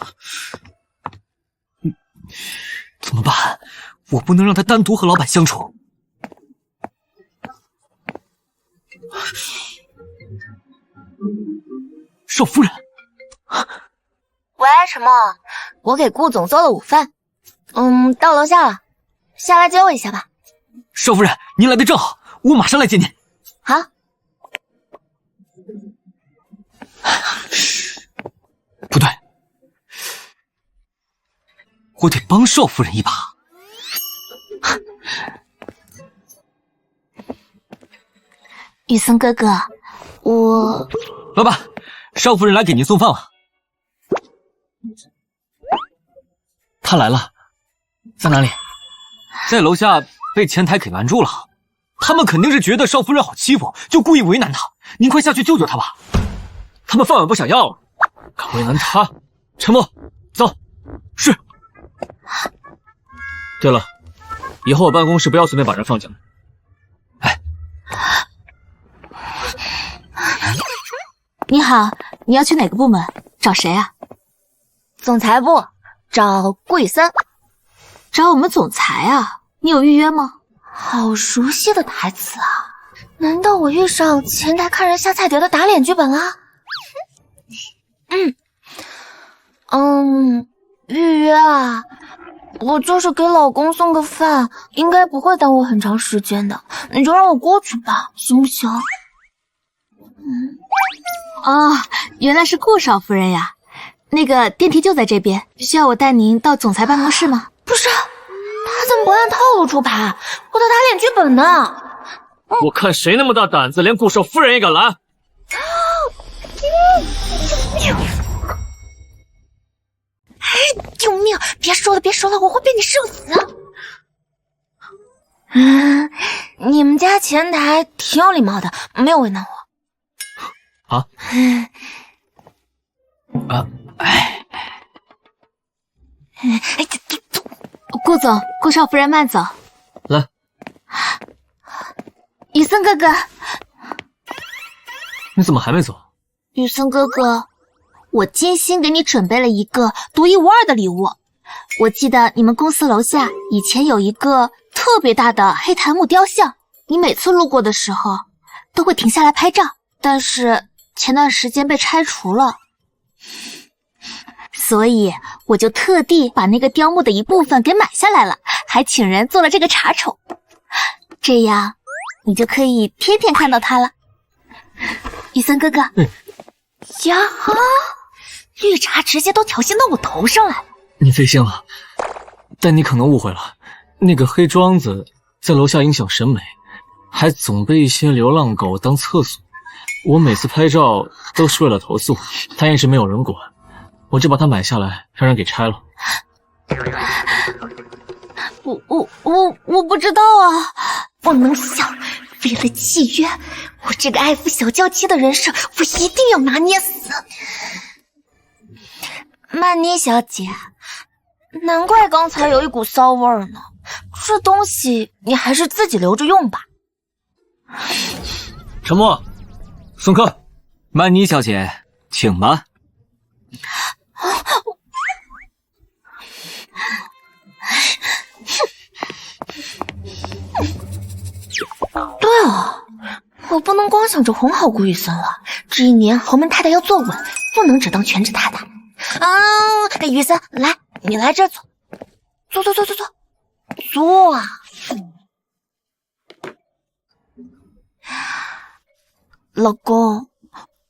怎么办？我不能让他单独和老板相处。少夫人，喂，什么？我给顾总做了午饭，到楼下了，下来接我一下吧。少夫人，您来的正好，我马上来接您。好。不对，我得帮少夫人一把。雨森哥哥，我……老板，少夫人来给您送饭了。他来了，在哪里？在楼下被前台给拦住了。他们肯定是觉得少夫人好欺负，就故意为难她。您快下去救救她吧。他们饭碗不想要了，敢为难她，沉默，走。是。对了，以后我办公室不要随便把人放进来。哎，你好，你要去哪个部门？找谁啊？总裁部，找顾雨森。找我们总裁啊？你有预约吗？好熟悉的台词啊！难道我遇上前台看人下菜碟的打脸剧本了？预约啊，我就是给老公送个饭，应该不会耽误很长时间的，你就让我过去吧，行不行？哦，原来是顾少夫人呀。那个电梯就在这边，需要我带您到总裁办公室吗？不是，他怎么不按套路出牌？我的打脸剧本呢？我看谁那么大胆子，连顾少夫人也敢拦！救命！别说了，我会被你射死。你们家前台挺有礼貌的，没有为难我。啊？顾总，顾少夫人慢走。来，雨森哥哥，你怎么还没走？雨森哥哥，我精心给你准备了一个独一无二的礼物。我记得你们公司楼下以前有一个特别大的黑檀木雕像，你每次路过的时候都会停下来拍照，但是前段时间被拆除了，所以我就特地把那个雕木的一部分给买下来了，还请人做了这个茶宠，这样你就可以天天看到它了。雨森哥哥，呀哈，绿茶直接都挑衅到我头上来了。你费心了，但你可能误会了，那个黑庄子在楼下影响审美，还总被一些流浪狗当厕所。我每次拍照都是为了投诉，但一直没有人管，我就把它买下来，让人给拆了。我不知道啊，我能想，为了契约，我这个爱抚小娇妻的人设，我一定要拿捏死。曼妮小姐，难怪刚才有一股骚味儿呢。这东西你还是自己留着用吧。沉默，送客。曼妮小姐，请吧。对啊，我不能光想着哄好顾雨森了。这一年豪门太太要坐稳，不能只当全职太太。雨森，来，你来这坐，坐啊！老公，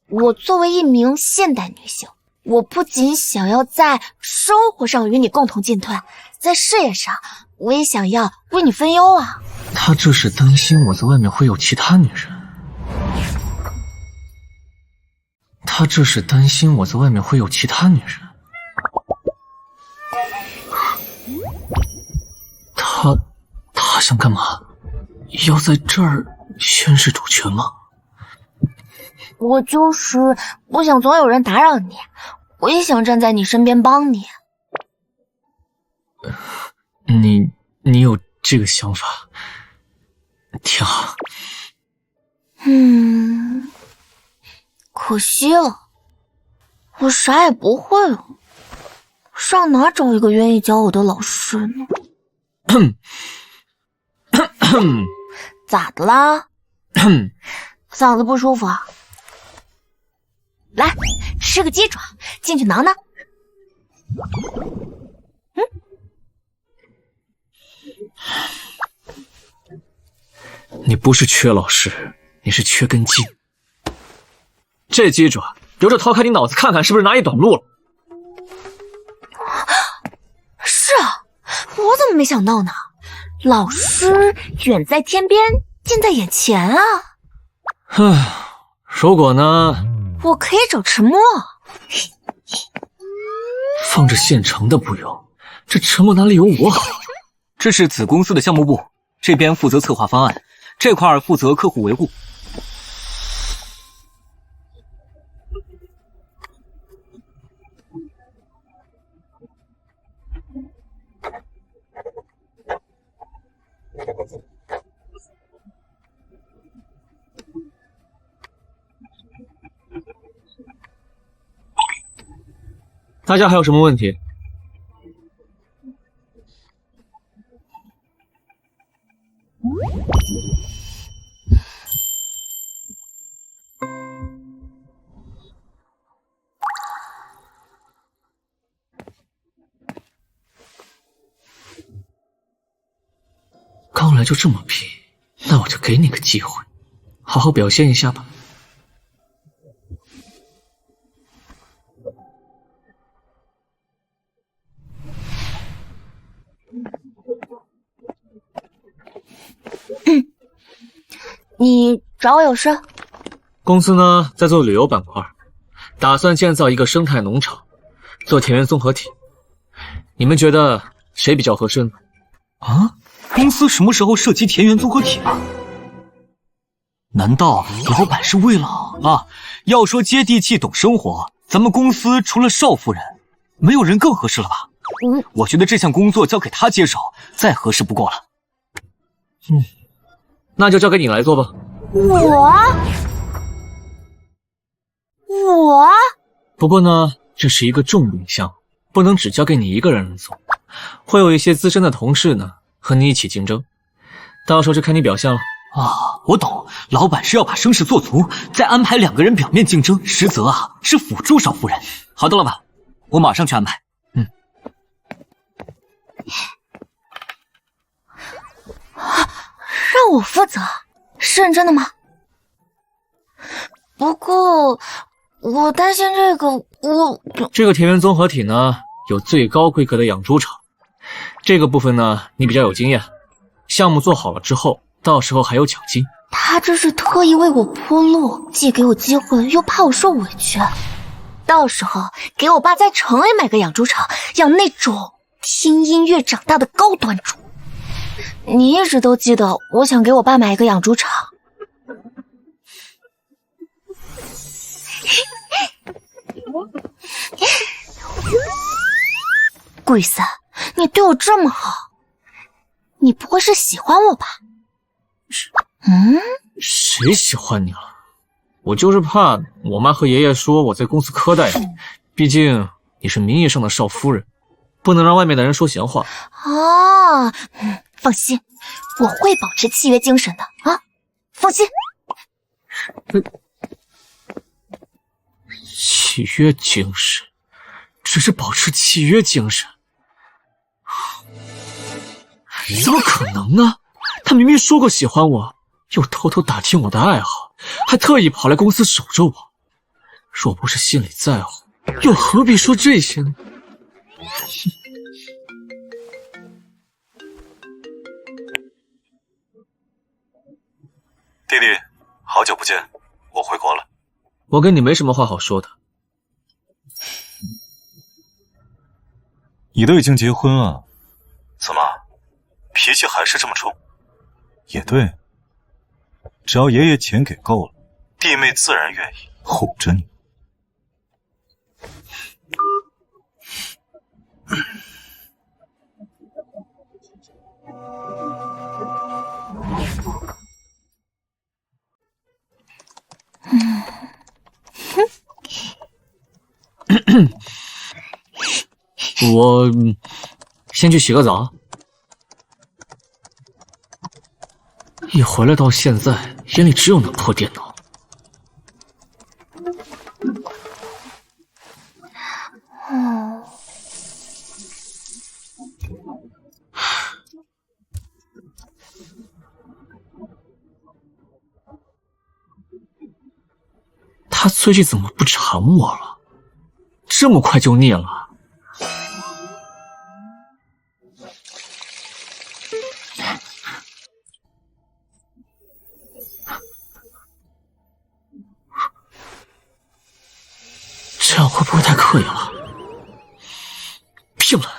我作为一名现代女性，我不仅想要在生活上与你共同进退，在事业上，我也想要为你分忧啊。他这是担心我在外面会有其他女人。他这是担心我在外面会有其他女人。他想干嘛？要在这儿宣示主权吗？我就是不想总有人打扰你，我也想站在你身边帮你。你有这个想法，挺好。可惜了，我啥也不会了，上哪找一个愿意教我的老师呢？咋的啦？嗓子不舒服啊？来，吃个鸡爪，进去挠挠。你不是缺老师，你是缺根筋。这鸡爪留着掏开你脑子看看，是不是哪里短路了？是啊，我怎么没想到呢？老师远在天边，近在眼前啊！如果呢？我可以找沉默。放着现成的不用，这沉默哪里有我好？这是子公司的项目部，这边负责策划方案，这块负责客户维护。大家还有什么问题？刚来就这么皮，那我就给你个机会，好好表现一下吧。你找我有事？公司呢在做旅游板块，打算建造一个生态农场，做田园综合体。你们觉得谁比较合适呢？啊？公司什么时候涉及田园综合体了？难道老板是为了啊？要说接地气、懂生活，咱们公司除了邵夫人，没有人更合适了吧？我觉得这项工作交给他接手，再合适不过了。那就交给你来做吧。我？不过呢，这是一个重点项目，不能只交给你一个人来做，会有一些资深的同事呢和你一起竞争，到时候就看你表现了。啊，我懂，老板是要把声势做足，再安排2个人表面竞争，实则啊是辅助邵夫人。好的，老板，我马上去安排。让我负责？是认真的吗？不过我担心这个，这个田园综合体呢，有最高规格的养猪场，这个部分呢，你比较有经验，项目做好了之后，到时候还有奖金。他这是特意为我铺路，既给我机会，又怕我受委屈。到时候给我爸在城里买个养猪场，养那种听音乐长大的高端猪。你一直都记得我想给我爸买一个养猪场。鬼三，你对我这么好，你不会是喜欢我吧？谁喜欢你了？我就是怕我妈和爷爷说我在公司苛待你，毕竟你是名义上的少夫人，不能让外面的人说闲话。放心，我会保持契约精神的啊！放心。契约精神，只是保持契约精神，怎么可能呢？他明明说过喜欢我，又偷偷打听我的爱好，还特意跑来公司守着我。若不是心里在乎，又何必说这些呢？弟弟，好久不见，我回国了。我跟你没什么话好说的。你都已经结婚了，怎么脾气还是这么冲？也对，只要爷爷钱给够了，弟妹自然愿意哄着你。我先去洗个澡。一回来到现在，眼里只有那破电脑。他最近怎么不缠我了？这么快就腻了？这样会不会太刻意了？拼了！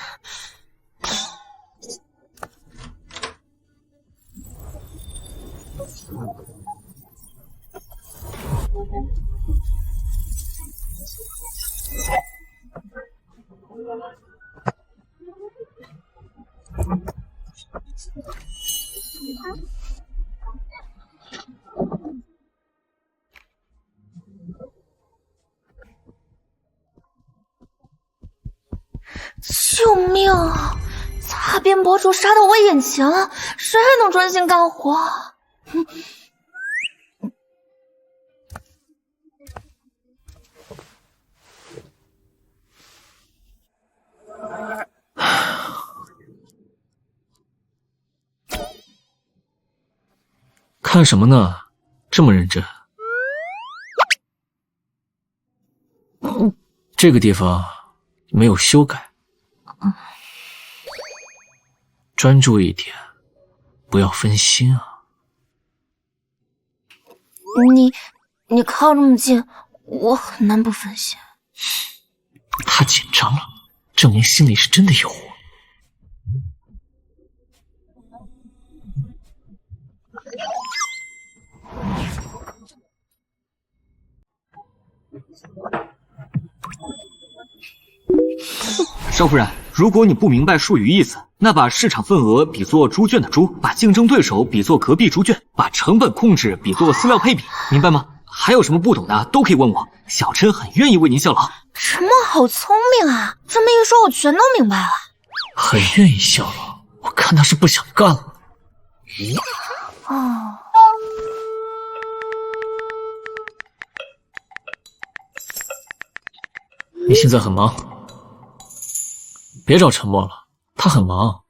救命！擦边博主杀到我眼前了，谁还能专心干活？看什么呢？这么认真。这个地方没有修改。专注一点，不要分心啊！你靠这么近，我很难不分心。他紧张了，证明心里是真的有我。少夫人，如果你不明白术语意思，那把市场份额比作猪圈的猪，把竞争对手比作隔壁猪圈，把成本控制比作饲料配比，明白吗？还有什么不懂的都可以问我，小陈很愿意为您效劳。什么好聪明啊！这么一说，我全都明白了。很愿意效劳，我看他是不想干了。哦。你现在很忙，别找沉默了，他很忙。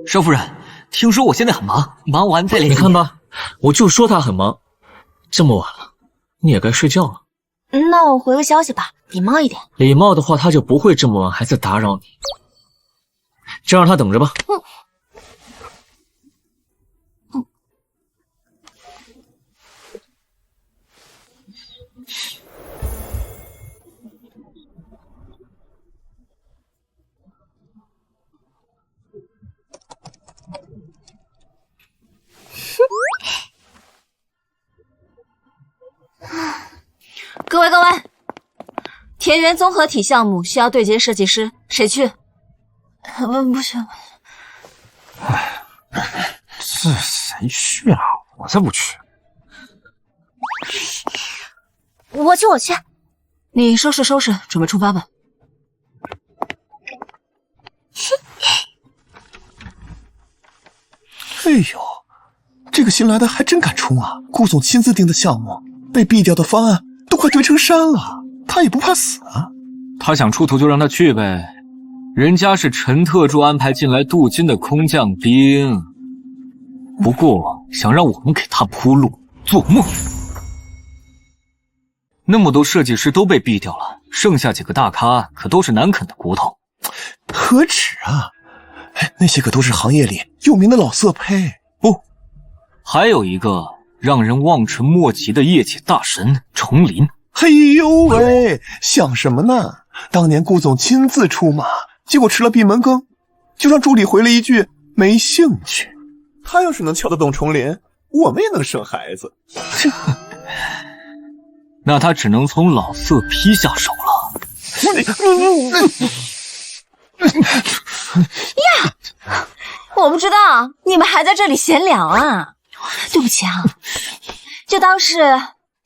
少夫人，听说我现在很忙，忙完再联系你看吧，我就说他很忙。这么晚了，你也该睡觉了。那我回个消息吧，礼貌一点。礼貌的话，他就不会这么晚还在打扰你。就让他等着吧。各位，田园综合体项目需要对接设计师，谁去？不去。这谁去啊？我才不去。我去。你收拾收拾，准备出发吧。哎呦，这个新来的还真敢冲啊！顾总亲自定的项目，被毙掉的方案都快堆成山了，他也不怕死啊？他想出头就让他去呗，人家是陈特助安排进来镀金的空降兵。不过想让我们给他铺路，做梦！那么多设计师都被毙掉了，剩下几个大咖可都是难啃的骨头。何止啊！那些可都是行业里有名的老色胚。不，还有一个让人望尘莫及的业界大神重林。嘿呦喂，想什么呢？当年顾总亲自出马，结果吃了闭门羹，就让助理回了一句没兴趣。他要是能撬得动重林，我们也能生孩子。那他只能从老色批下手了。呀，我不知道你们还在这里闲聊啊，对不起啊，就当是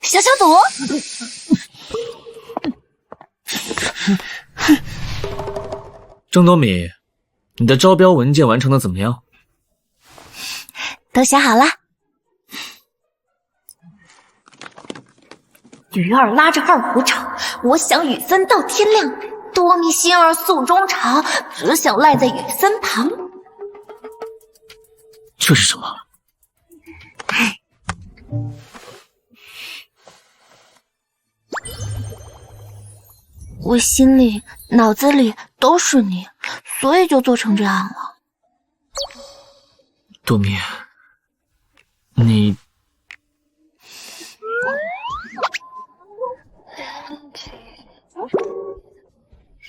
消消毒。郑多米，你的招标文件完成的怎么样？都写好了。鱼儿拉着二胡唱，我想雨森到天亮。多米心儿诉衷肠，只想赖在雨森旁。这是什么？我心里、脑子里都是你，所以就做成这样了。多米，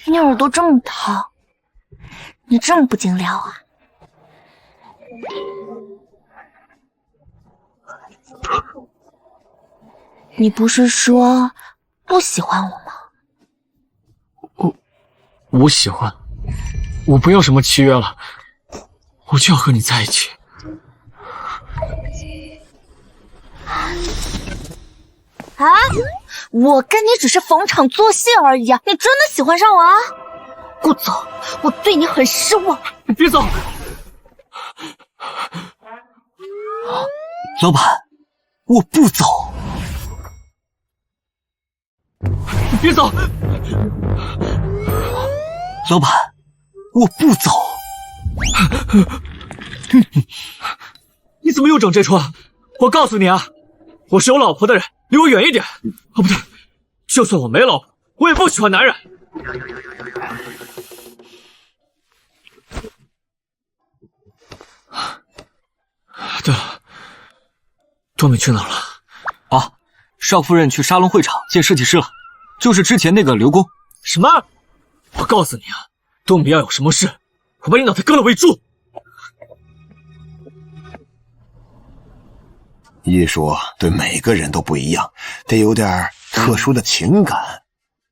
你耳朵这么疼，你这么不经料啊？你不是说不喜欢我吗？我喜欢，我不要什么契约了，我就要和你在一起。啊！我跟你只是逢场作戏而已啊！你真的喜欢上我啊？顾总，我对你很失望。你别走！老板，我不走。你别走！老板，我不走。你怎么又整这出？我告诉你啊，我是有老婆的人，离我远一点。哦，不对，就算我没老婆，我也不喜欢男人。对了，多米去哪儿了？啊，少夫人去沙龙会场见设计师了，就是之前那个刘工。什么？我告诉你啊，多米要有什么事，我把你脑袋割了为猪！艺术对每个人都不一样，得有点特殊的情感，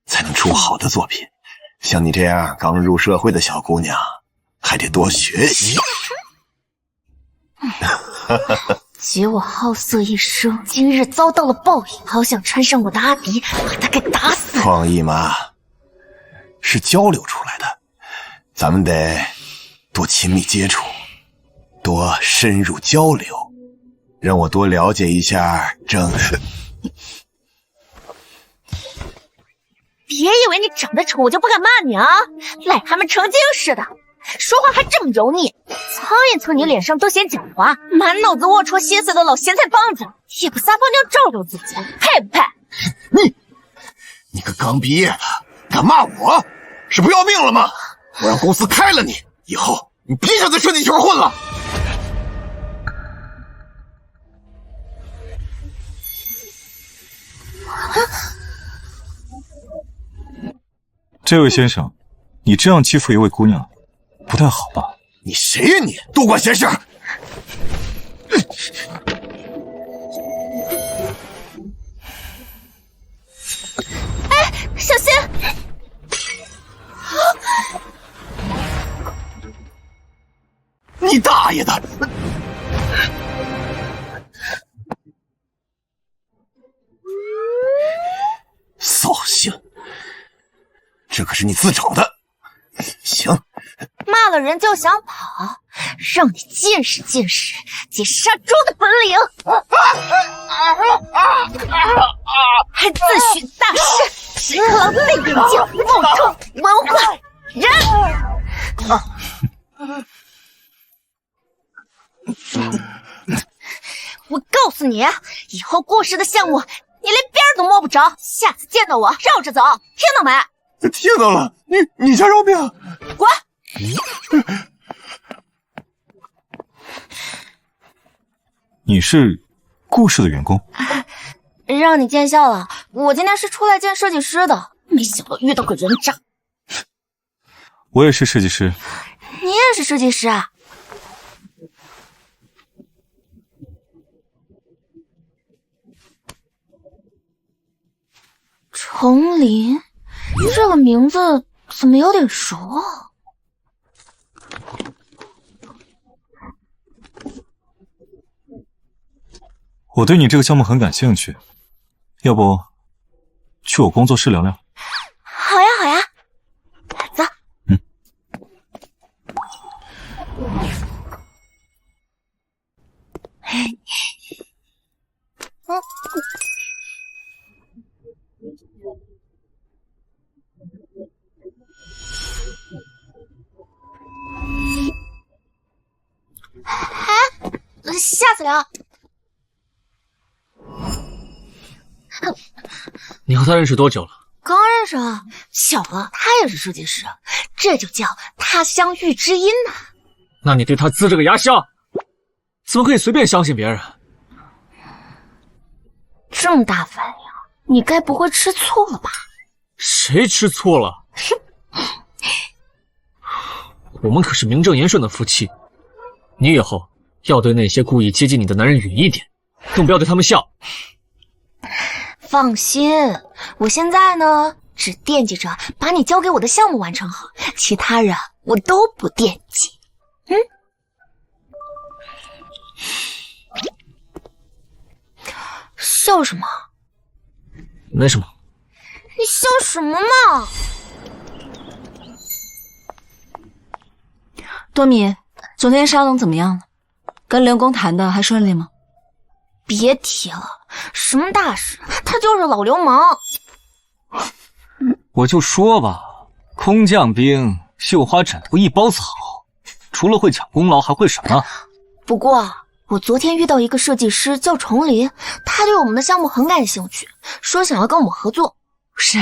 才能出好的作品。像你这样刚入社会的小姑娘，还得多学习。结我好色一生，今日遭到了报应，好想穿上我的阿迪，把他给打死。创意嘛，是交流出来的，咱们得多亲密接触，多深入交流，让我多了解一下别以为你长得丑我就不敢骂你啊！癞蛤蟆成精似的，说话还这么油腻，苍蝇蹭你脸上都嫌狡猾，满脑子龌龊心思的老咸菜帮子，也不撒泡尿照照自己，配不配？你个刚毕业的，敢骂我，是不要命了吗？我让公司开了你，以后你别想在设计圈混了。这位先生，你这样欺负一位姑娘，不太好吧？你谁呀你？多管闲事！哎，小心！你大爷的！扫兴，这可是你自找的。行，骂了人就想跑，让你见识见识姐杀猪的本领！还自诩大师，狼狈眼镜，冒充文化人！我告诉你，以后过时的项目你连边都摸不着，下次见到我绕着走，听到没？听到了，你家饶命！滚！你是顾氏的员工？让你见笑了，我今天是出来见设计师的，没想到遇到个人渣。我也是设计师。你也是设计师啊？丛林，这个名字怎么有点熟啊？我对你这个项目很感兴趣，要不去我工作室聊聊？好呀，好呀，走。下次聊。你和他认识多久了？刚认识啊，巧了，他也是设计师，这就叫他乡遇知音呐。那你对他呲着个牙笑，怎么可以随便相信别人？这么大反应，你该不会吃醋了吧？谁吃醋了？我们可是名正言顺的夫妻，你以后要对那些故意接近你的男人允一点，更不要对他们笑。放心，我现在呢，只惦记着把你交给我的项目完成好，其他人我都不惦记。笑什么？没什么。你笑什么嘛？多米，昨天沙龙怎么样了？跟刘工谈的还顺利吗？别提了，什么大事，他就是老流氓。我就说吧，空降兵、绣花枕头一包子好，除了会抢功劳还会什么？不过我昨天遇到一个设计师叫崇林，他对我们的项目很感兴趣，说想要跟我们合作。谁？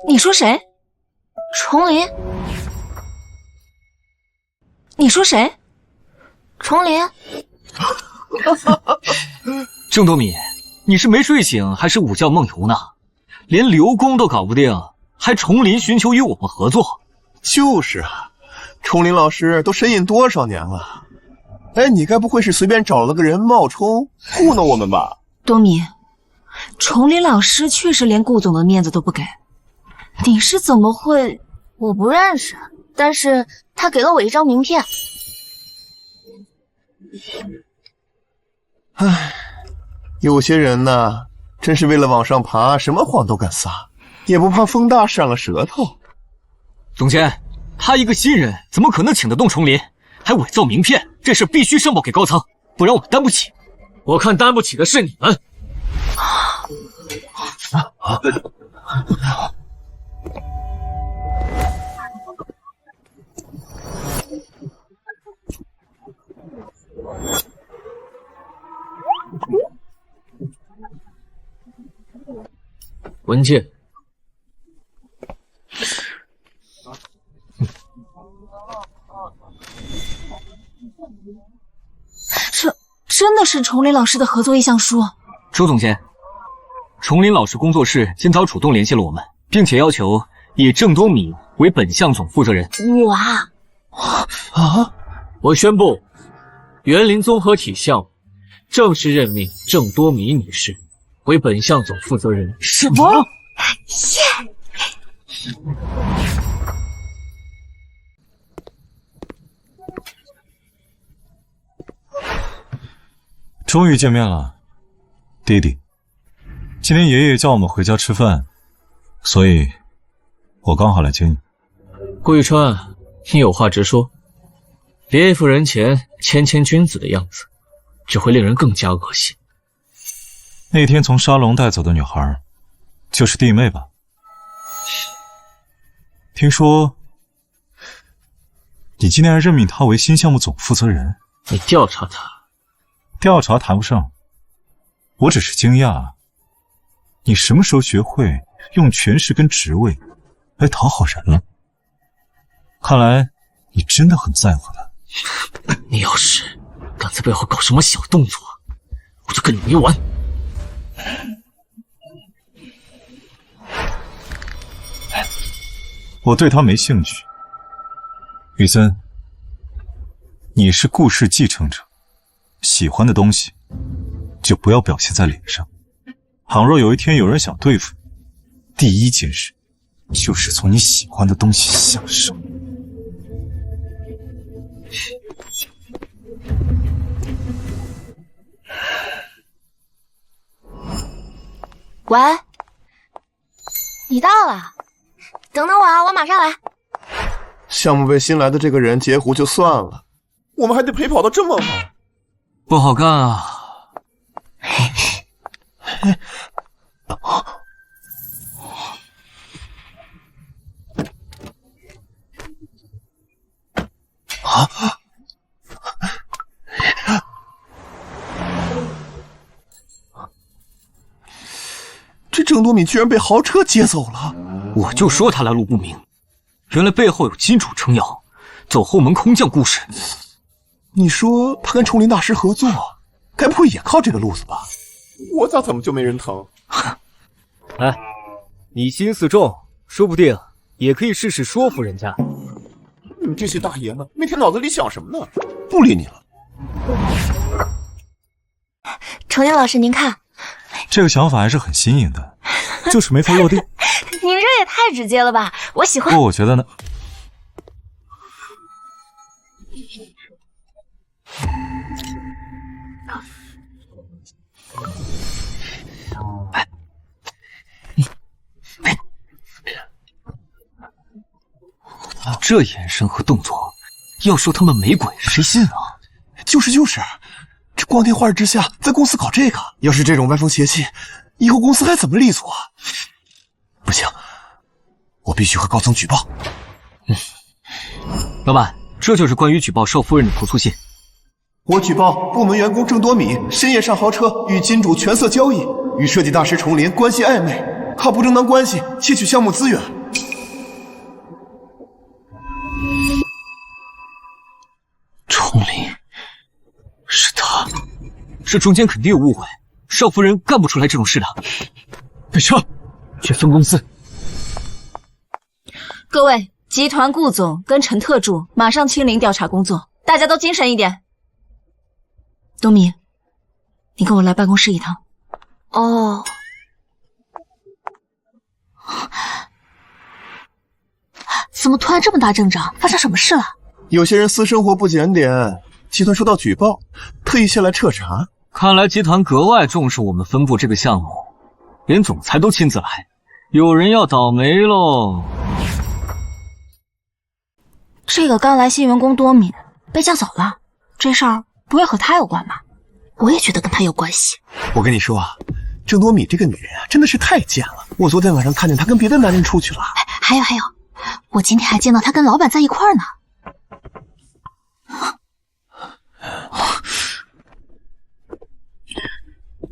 你说谁？崇林。你说谁？崇林。郑多米，你是没睡醒还是午觉梦游呢？连刘工都搞不定，还崇林寻求与我们合作？就是啊，崇林老师都神隐多少年了？哎，你该不会是随便找了个人冒充糊弄我们吧？多米，崇林老师确实连顾总的面子都不给，你是怎么会？我不认识，但是他给了我一张名片。唉，有些人呐，真是为了往上爬，什么谎都敢撒，也不怕风大扇了舌头。总监，他一个新人，怎么可能请得动崇林？还伪造名片，这事必须上报给高层，不然我们担不起。我看担不起的是你们。文件是崇林老师的合作意向书。周总监，崇林老师工作室今早主动联系了我们，并且要求以郑多米为本项总负责人。哇！我宣布，园林综合体项目正式任命郑多米女士为本项总负责人。什么？耶！终于见面了，弟弟。今天爷爷叫我们回家吃饭，所以我刚好来接你。顾玉川，你有话直说，别一副人前谦谦君子的样子，只会令人更加恶心。那天从沙龙带走的女孩，就是弟妹吧？听说你今天还任命她为新项目总负责人。你调查她？调查谈不上，我只是惊讶，你什么时候学会用权势跟职位来讨好人了？看来你真的很在乎他。你要是敢在背后搞什么小动作，我就跟你没完。我对他没兴趣。雨森，你是顾氏继承者，喜欢的东西就不要表现在脸上。倘若有一天有人想对付你，第一件事就是从你喜欢的东西下手。喂，你到了，等等我啊，我马上来。项目被新来的这个人截胡就算了，我们还得陪跑到这么晚，不好干啊！这郑多米居然被豪车接走了！我就说他来路不明，原来背后有金主撑腰，走后门空降故事。你说他跟崇林大师合作，该不会也靠这个路子吧？我咋怎么就没人疼？哎，你心思重，说不定也可以试试说服人家。你这些大爷们每天脑子里想什么呢？不理你了。崇林老师，您看，这个想法还是很新颖的，就是没法落地。您这也太直接了吧！我喜欢。不，我觉得呢。这眼神和动作，要说他们没鬼，谁信啊？就是，这光天化日之下在公司搞这个，要是这种歪风邪气，以后公司还怎么立足啊？不行，我必须和高层举报。老板，这就是关于举报少夫人的投诉信。我举报部门员工郑多米深夜上豪车，与金主权色交易，与设计大师崇林关系暧昧，靠不正当关系窃取项目资源。崇林，是他，这中间肯定有误会，少夫人干不出来这种事的。备车，去分公司。各位，集团顾总跟陈特助马上亲临调查工作，大家都精神一点。多米，你跟我来办公室一趟。哦。怎么突然这么大阵仗？发生什么事了？有些人私生活不检点，集团收到举报，特意下来彻查。看来集团格外重视我们分部这个项目，连总裁都亲自来，有人要倒霉喽。这个刚来新员工多米被叫走了，这事儿不会和他有关吧？我也觉得跟他有关系。我跟你说啊，郑多米这个女人啊，真的是太贱了。我昨天晚上看见她跟别的男人出去了。还有，我今天还见到她跟老板在一块儿呢。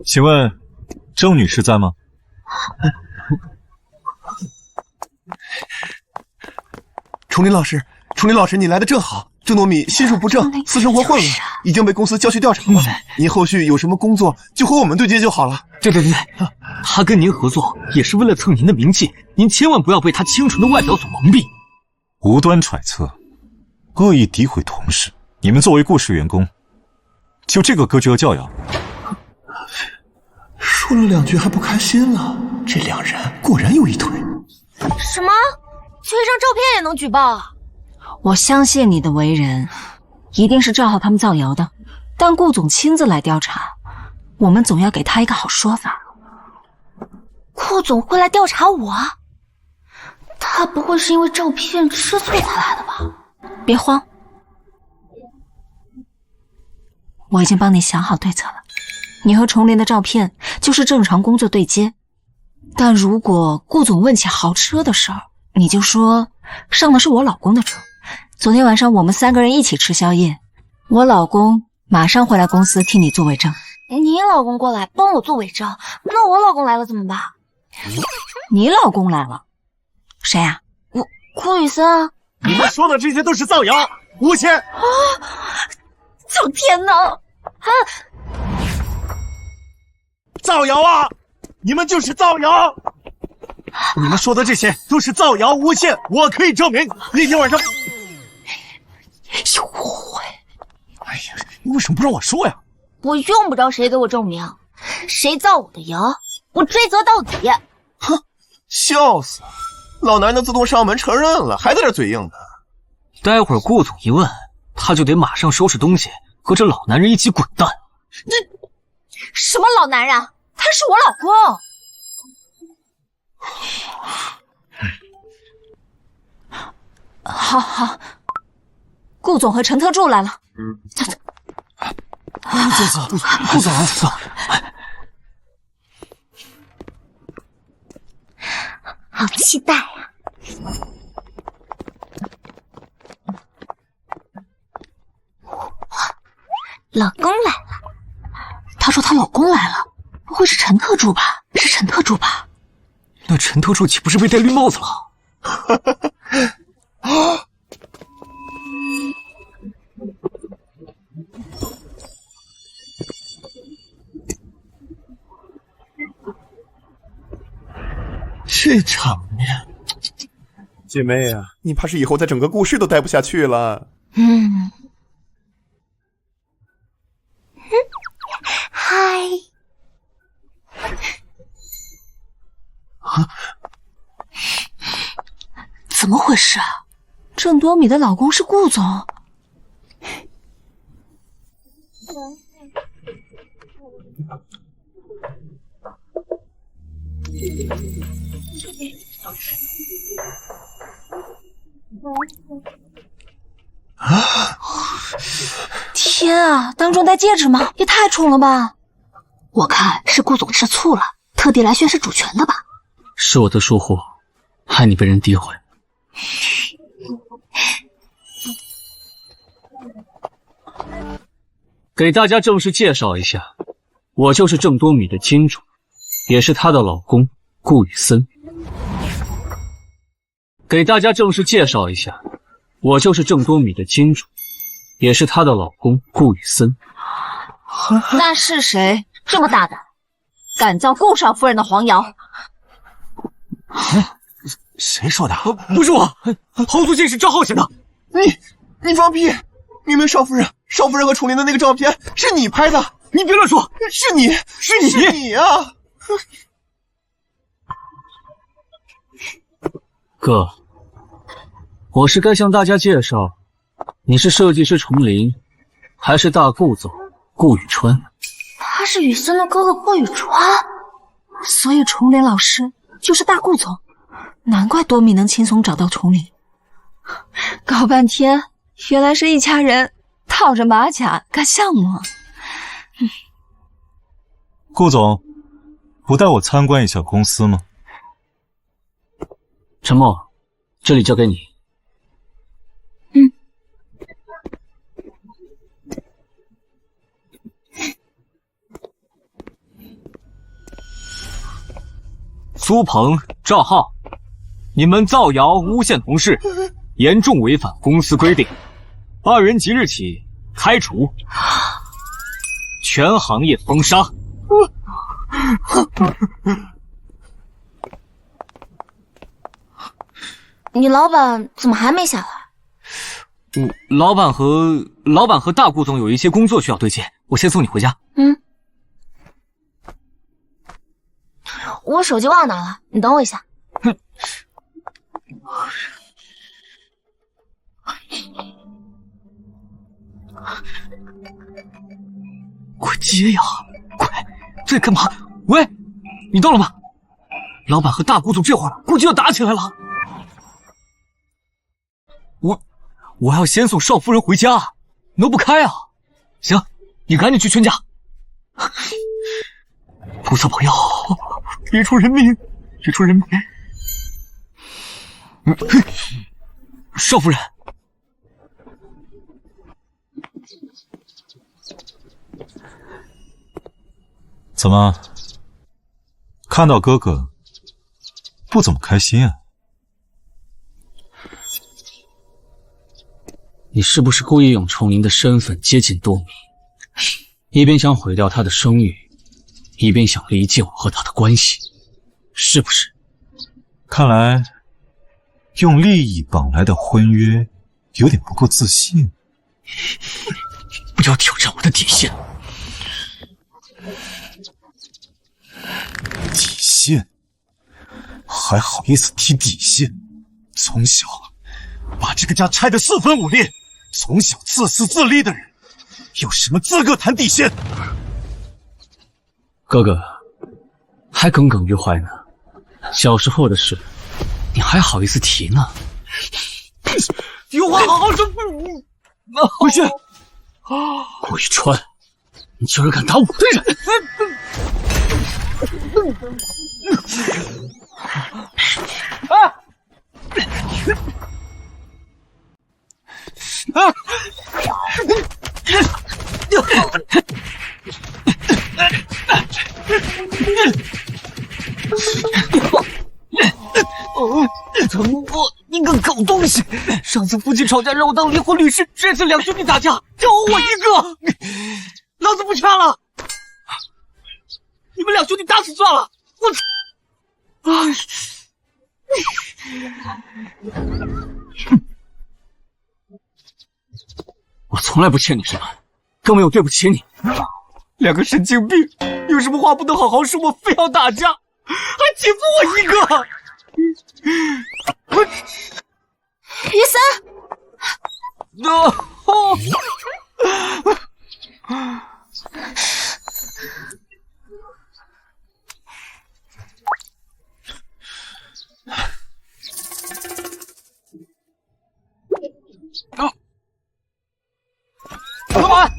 请问郑女士在吗？崇林老师，你来的正好，郑多米心术不正，私生活混乱，已经被公司叫去调查了。您后续有什么工作就和我们对接就好了。对，他跟您合作也是为了蹭您的名气，您千万不要被他清纯的外表所蒙蔽。无端揣测，恶意诋毁同事，你们作为顾氏员工，就这个格局和教养？说了2句还不开心了，这2人果然有一腿。什么？就一张照片也能举报？我相信你的为人，一定是赵浩他们造谣的。但顾总亲自来调查，我们总要给他一个好说法。顾总会来调查我？他不会是因为照片吃醋才来的吧？别慌，我已经帮你想好对策了。你和重林的照片就是正常工作对接，但如果顾总问起豪车的事儿，你就说上的是我老公的车。昨天晚上我们3个人一起吃宵夜，我老公马上会来公司替你做伪证。你老公过来帮我做伪证，那我老公来了怎么办？你老公来了？谁呀？顾宇森啊！你们说的这些都是造谣，诬陷！苍天哪！造谣啊！你们就是造谣！你们说的这些都是造谣诬陷，我可以证明那天晚上。有误会！哎呀，你为什么不让我说呀？我用不着谁给我证明，谁造我的谣，我追责到底。哼，笑死了！老男人自动上门承认了，还在这嘴硬呢。待会儿顾总一问，他就得马上收拾东西，和这老男人一起滚蛋。什么老男人？他是我老公。好，顾总和陈特助来了。顾总，好期待啊！老公来了。她说她老公来了，不会是陈特助吧？是陈特助吧？那陈特助岂不是被戴绿帽子了？这场面，姐妹啊，你怕是以后在整个顾氏都待不下去了。嗨。怎么回事啊？郑多米的老公是顾总。天啊，当众戴戒指吗？也太宠了吧！我看是顾总吃醋了，特地来宣示主权的吧？是我的疏忽，害你被人诋毁。给大家正式介绍一下，我就是郑多米的金主，也是她的老公顾宇森。给大家正式介绍一下，我就是郑多米的金主，也是她的老公顾宇森。那是谁这么大胆，敢造顾少夫人的黄谣？谁说的？不是我，后足剑是赵浩写的。你放屁！明明少夫人和楚林的那个照片是你拍的，你别乱说，是你啊！哥，我是该向大家介绍，你是设计师崇林，还是大顾总顾宇川？他是宇森的哥哥顾宇川，所以崇林老师就是大顾总，难怪多米能轻松找到崇林。搞半天，原来是一家人套着马甲干项目。顾总，不带我参观一下公司吗？陈默，这里交给你。苏鹏、赵浩，你们造谣诬陷同事，严重违反公司规定， 8人即日起开除，全行业封杀。你老板怎么还没下来？老板和大顾总有一些工作需要对接，我先送你回家。我手机忘了拿了，你等我一下。快接呀！快，在干嘛？喂，你到了吗？老板和大顾总这会儿估计要打起来了。我要先送少夫人回家，挪不开啊！行，你赶紧去劝架。菩萨保佑，别出人命，别出人命！少夫人，怎么看到哥哥不怎么开心啊？你是不是故意用崇宁的身份接近多米，一边想毁掉他的声誉，一边想离间我和他的关系，是不是？看来用利益绑来的婚约有点不够自信。不要挑战我的底线。底线？还好意思提底线？从小把这个家拆得四分五裂，从小自私自利的人，有什么资格谈底线？哥哥还耿耿于怀呢，小时候的事，你还好意思提呢？有话好好说。回去。顾宇川，你居然敢打我的人！陈波，你个狗东西！上次夫妻吵架让我当离婚律师，这次两兄弟打架就我一个，老子不劝了！你们两兄弟打死算了！我从来不欠你什么，更没有对不起你。两个神经病，有什么话不能好好说，我非要打架，还欺负我一个！雨森，老板，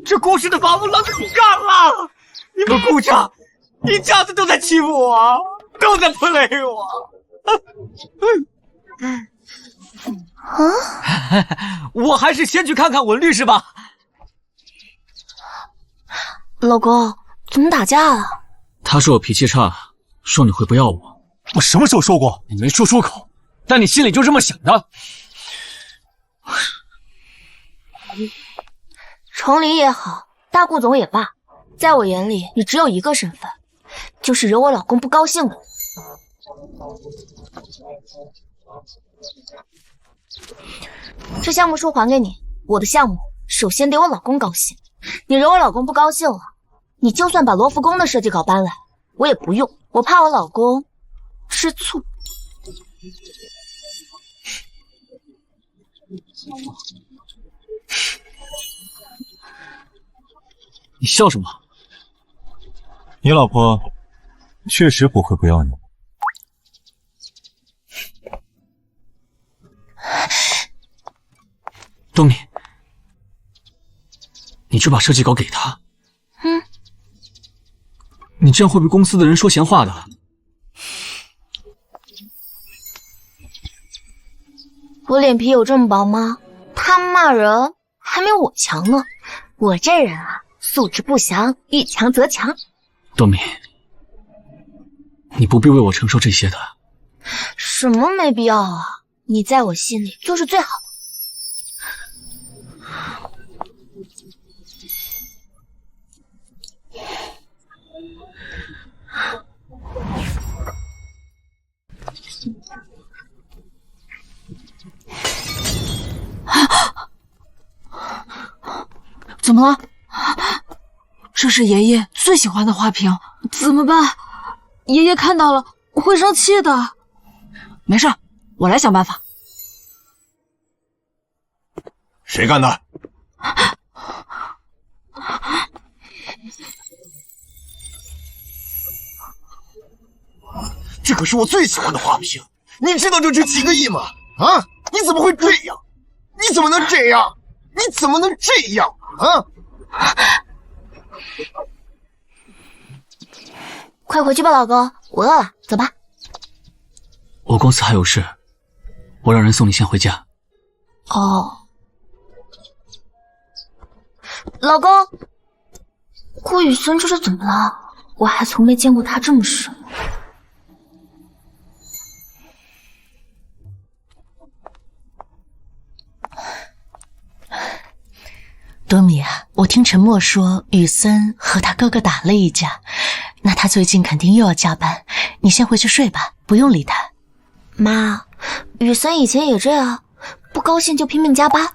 这顾氏的房子老子不干了！你们顾家一家子都在欺负我，都在 play 我。我还是先去看看文律师吧。老公，怎么打架了？他说我脾气差，说你会不要我。我什么时候说过？你没说出口，但你心里就这么想的。崇林也好，大顾总也罢，在我眼里，你只有一个身份，就是惹我老公不高兴了。这项目书还给你，我的项目首先得我老公高兴。你惹我老公不高兴了，你就算把罗浮宫的设计稿搬来，我也不用，我怕我老公吃醋。你笑什么？你老婆确实不会不要你。冬米，你去把设计稿给他。你这样会被公司的人说闲话的。我脸皮有这么薄吗？他骂人还没我强呢。我这人啊，素质不详，遇强则强。多米，你不必为我承受这些的。什么没必要啊？你在我心里就是最好的。怎么了？这是爷爷最喜欢的花瓶，怎么办？爷爷看到了会生气的。没事，我来想办法。谁干的？这可是我最喜欢的花瓶，你知道这值几个亿吗？啊！你怎么会这样？你怎么能这样？你怎么能这样啊？快回去吧，老公，我饿了，走吧。我公司还有事，我让人送你先回家。哦，老公，顾雨森这是怎么了？我还从没见过他这么神。多米啊，我听陈默说雨森和他哥哥打了一架，那他最近肯定又要加班，你先回去睡吧，不用理他。妈，雨森以前也这样，不高兴就拼命加班。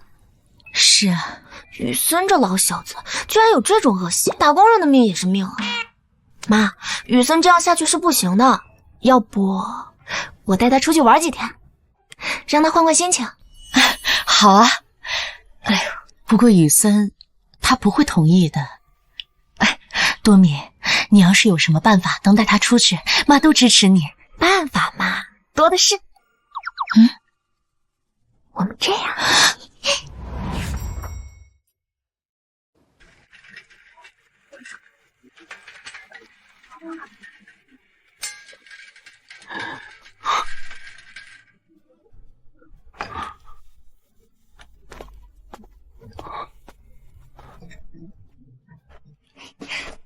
是啊，雨森这老小子居然有这种恶习，打工人的命也是命啊！妈，雨森这样下去是不行的，要不我带他出去玩几天，让他换换心情。好啊。哎呦，不过雨森他不会同意的。哎，多米，你要是有什么办法能带他出去，妈都支持你。办法嘛，多的是。我们这样。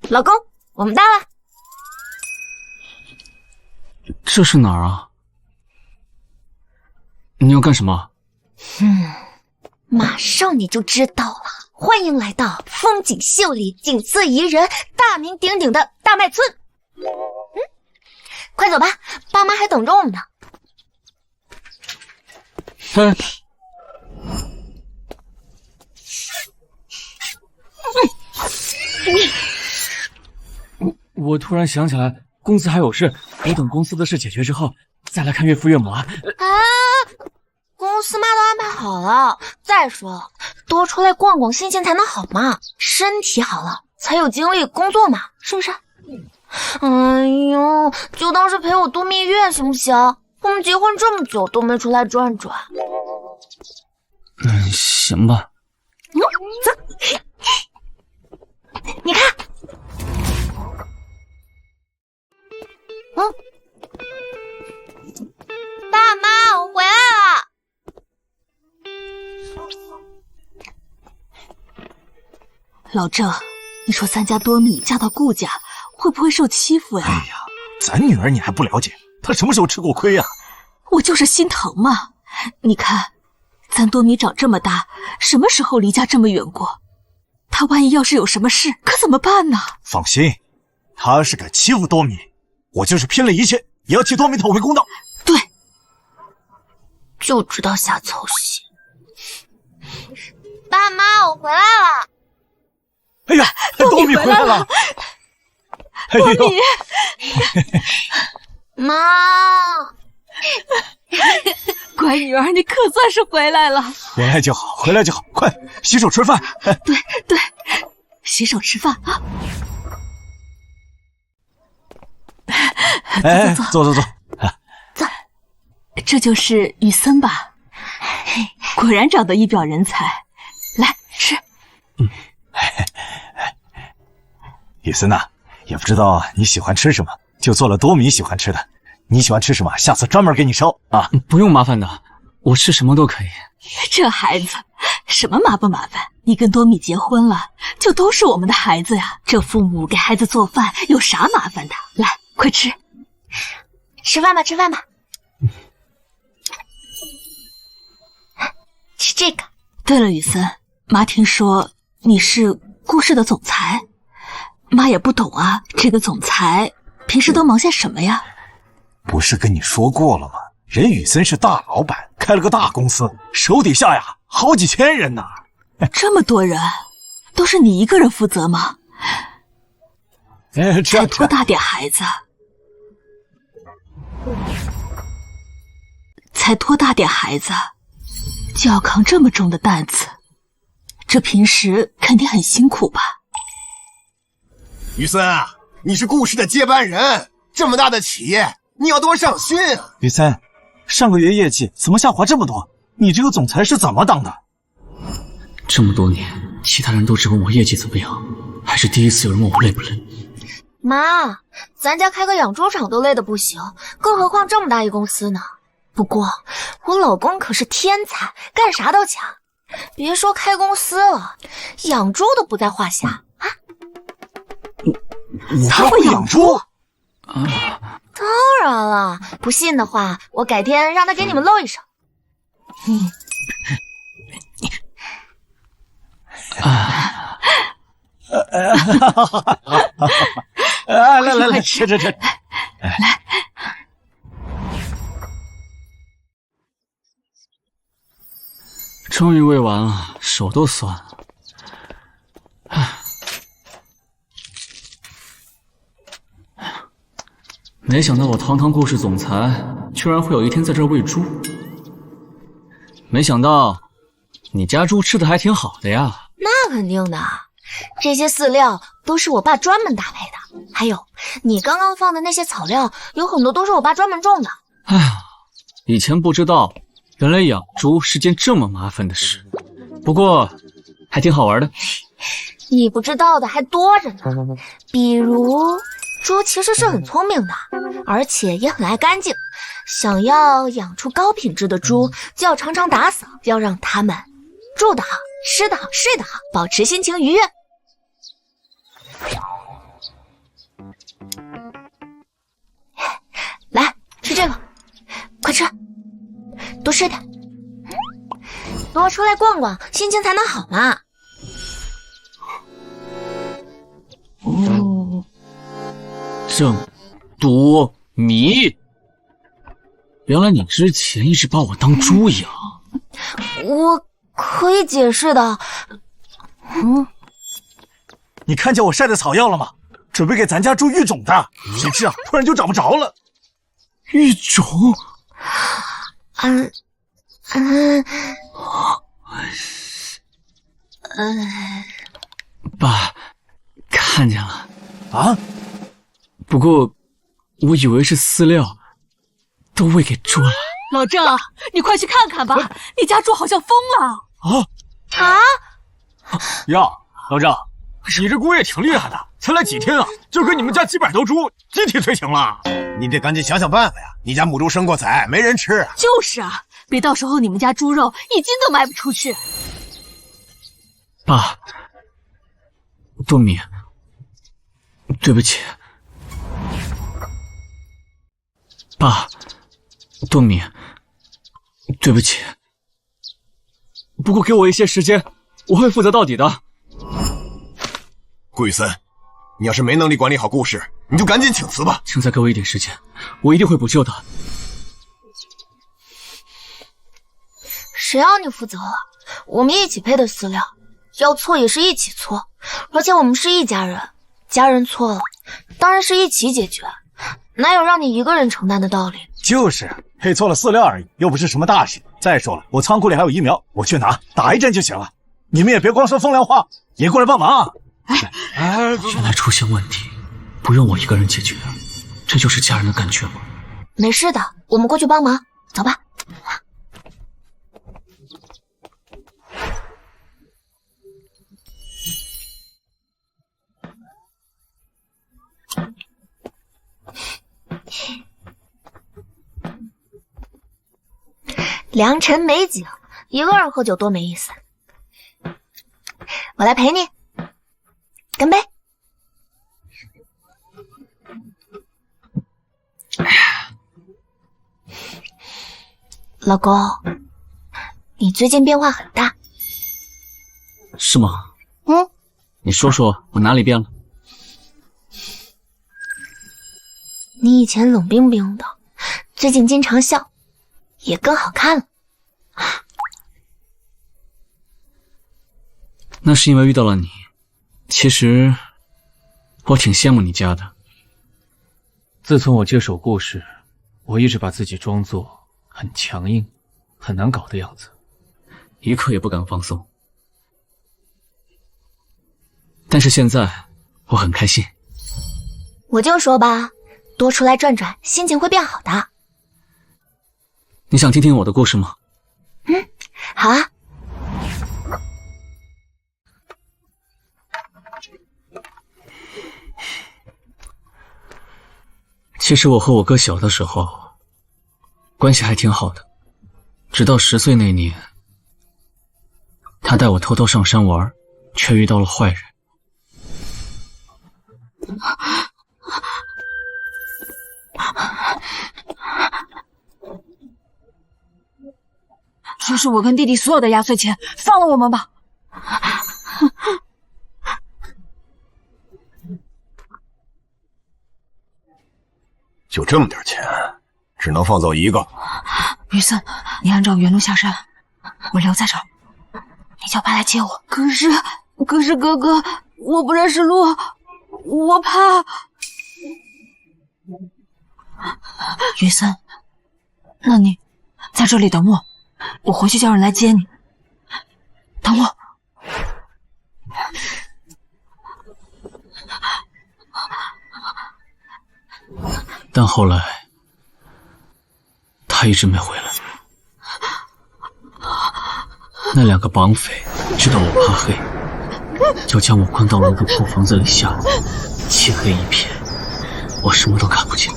老公，我们到了。这是哪儿啊？你要干什么？马上你就知道了。欢迎来到风景秀丽、景色宜人、大名鼎鼎的大麦村。快走吧，爸妈还等着我们呢。哎，我突然想起来，公司还有事，我等公司的事解决之后再来看岳父岳母啊。公司妈都安排好了。再说了，多出来逛逛，心情才能好嘛。身体好了，才有精力工作嘛，是不是？哎呦，就当是陪我度蜜月行不行？我们结婚这么久都没出来转转。行吧。走。你看。爸妈，我回来了。老郑，你说咱家多米嫁到顾家，会不会受欺负呀？哎呀，咱女儿你还不了解，她什么时候吃过亏呀？我就是心疼嘛。你看，咱多米长这么大，什么时候离家这么远过？他万一要是有什么事，可怎么办呢？放心，他要是敢欺负多米，我就是拼了一切也要替多米讨回公道。对，就知道瞎操心。爸妈，我回来了。哎呀，多米回来了！哎呦，多米，妈，乖女儿，你可算是回来了。回来就好，回来就好，快洗手吃饭。对对，洗手吃饭啊。哎，坐坐坐。坐，这就是雨森吧？果然长得一表人才。来吃。雨森呐，也不知道你喜欢吃什么，就做了多米喜欢吃的。你喜欢吃什么？下次专门给你烧啊！不用麻烦的，我是什么都可以。这孩子，什么麻不麻烦？你跟多米结婚了，就都是我们的孩子呀。这父母给孩子做饭有啥麻烦的？来，快吃。吃饭吧，吃饭吧。吃这个。对了，雨森，妈听说你是顾氏的总裁，妈也不懂啊，这个总裁平时都忙些什么呀？不是跟你说过了吗？人宇森是大老板，开了个大公司，手底下呀好几千人呢。这么多人，都是你一个人负责吗？才多大点孩子，才多大点孩子，就要扛这么重的担子，这平时肯定很辛苦吧？宇森啊，你是顾氏的接班人，这么大的企业，你要多上心啊！宇森，上个月业绩怎么下滑这么多？你这个总裁是怎么当的？这么多年，其他人都只问我业绩怎么样，还是第一次有人问我累不累。妈，咱家开个养猪场都累得不行，更何况这么大一公司呢？不过我老公可是天才，干啥都强，别说开公司了，养猪都不在话下啊！他会养猪？当然了，不信的话，我改天让他给你们露一手。来，吃。来，终于喂完了，手都酸了。没想到我堂堂顾氏总裁，居然会有一天在这儿喂猪。没想到你家猪吃的还挺好的呀。那肯定的，这些饲料都是我爸专门搭配的，还有你刚刚放的那些草料，有很多都是我爸专门种的。哎呀，以前不知道，原来养猪是件这么麻烦的事。不过还挺好玩的。你不知道的还多着呢，比如猪其实是很聪明的，而且也很爱干净。想要养出高品质的猪，就要常常打扫，要让它们住得好，吃得好，睡得好，保持心情愉悦。来，吃这个，快吃，多吃点，多出来逛逛，心情才能好嘛。郑多米，原来你之前一直把我当猪养。我可以解释的。你看见我晒的草药了吗？准备给咱家猪育种的，谁知啊，突然就找不着了。育种？爸，看见了。啊？不过我以为是饲料都喂给猪了。老郑，你快去看看吧，你家猪好像疯了。呀，老郑，你这姑爷挺厉害的，才来几天啊，就跟你们家几百头猪集体催情了。你得赶紧想想办法呀！你家母猪生过崽，没人吃啊。就是啊，别到时候你们家猪肉一斤都卖不出去。爸，多米，对不起。爸，多米，对不起。不过给我一些时间，我会负责到底的。顾雨森，你要是没能力管理好顾氏，你就赶紧请辞吧。请再给我一点时间，我一定会补救的。谁要你负责了？我们一起配的饲料，要错也是一起错，而且我们是一家人，家人错了，当然是一起解决，哪有让你一个人承担的道理？就是配错了饲料而已，又不是什么大事。再说了，我仓库里还有疫苗，我去拿，打一针就行了。你们也别光说风凉话，也过来帮忙啊！原来出现问题不用我一个人解决，这就是家人的感觉吗？没事的，我们过去帮忙，走吧。良辰美景，一个人喝酒多没意思。我来陪你，干杯！老公，你最近变化很大。是吗？嗯，你说说我哪里变了？你以前冷冰冰的，最近经常笑，也更好看了。那是因为遇到了你。其实我挺羡慕你家的。自从我接手故事，我一直把自己装作很强硬、很难搞的样子，一刻也不敢放松。但是现在我很开心。我就说吧，多出来转转，心情会变好的。你想听听我的故事吗？好啊。其实我和我哥小的时候关系还挺好的，直到10岁那年，他带我偷偷上山玩，却遇到了坏人。这是我跟弟弟所有的压岁钱，放了我们吧。就这么点钱，只能放走一个。雨森，你按照原路下山，我留在这儿，你叫爸来接我。可是哥哥，我不认识路，我怕。雨森，那你在这里等我，我回去叫人来接你。等我。但后来他一直没回来。那2个绑匪知道我怕黑，就将我关到了一个破房子里下，漆黑一片，我什么都看不见。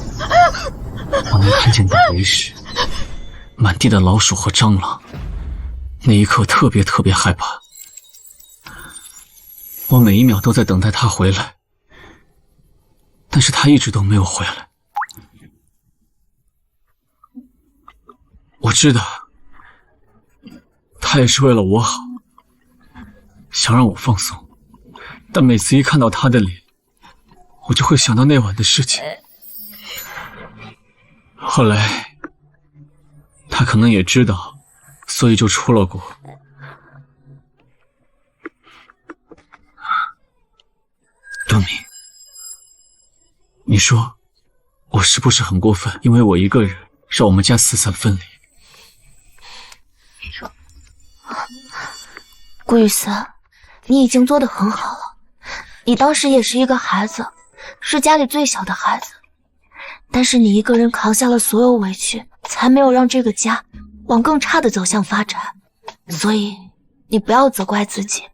我能听见打雷时满地的老鼠和蟑螂，那一刻特别害怕。我每一秒都在等待他回来，但是他一直都没有回来。我知道他也是为了我好，想让我放松，但每次一看到他的脸，我就会想到那晚的事情。后来他可能也知道，所以就出了国。多米，你说我是不是很过分？因为我一个人让我们家四散分离。顾雨森，你已经做得很好了。你当时也是一个孩子，是家里最小的孩子，但是你一个人扛下了所有委屈，才没有让这个家往更差的走向发展。所以你不要责怪自己。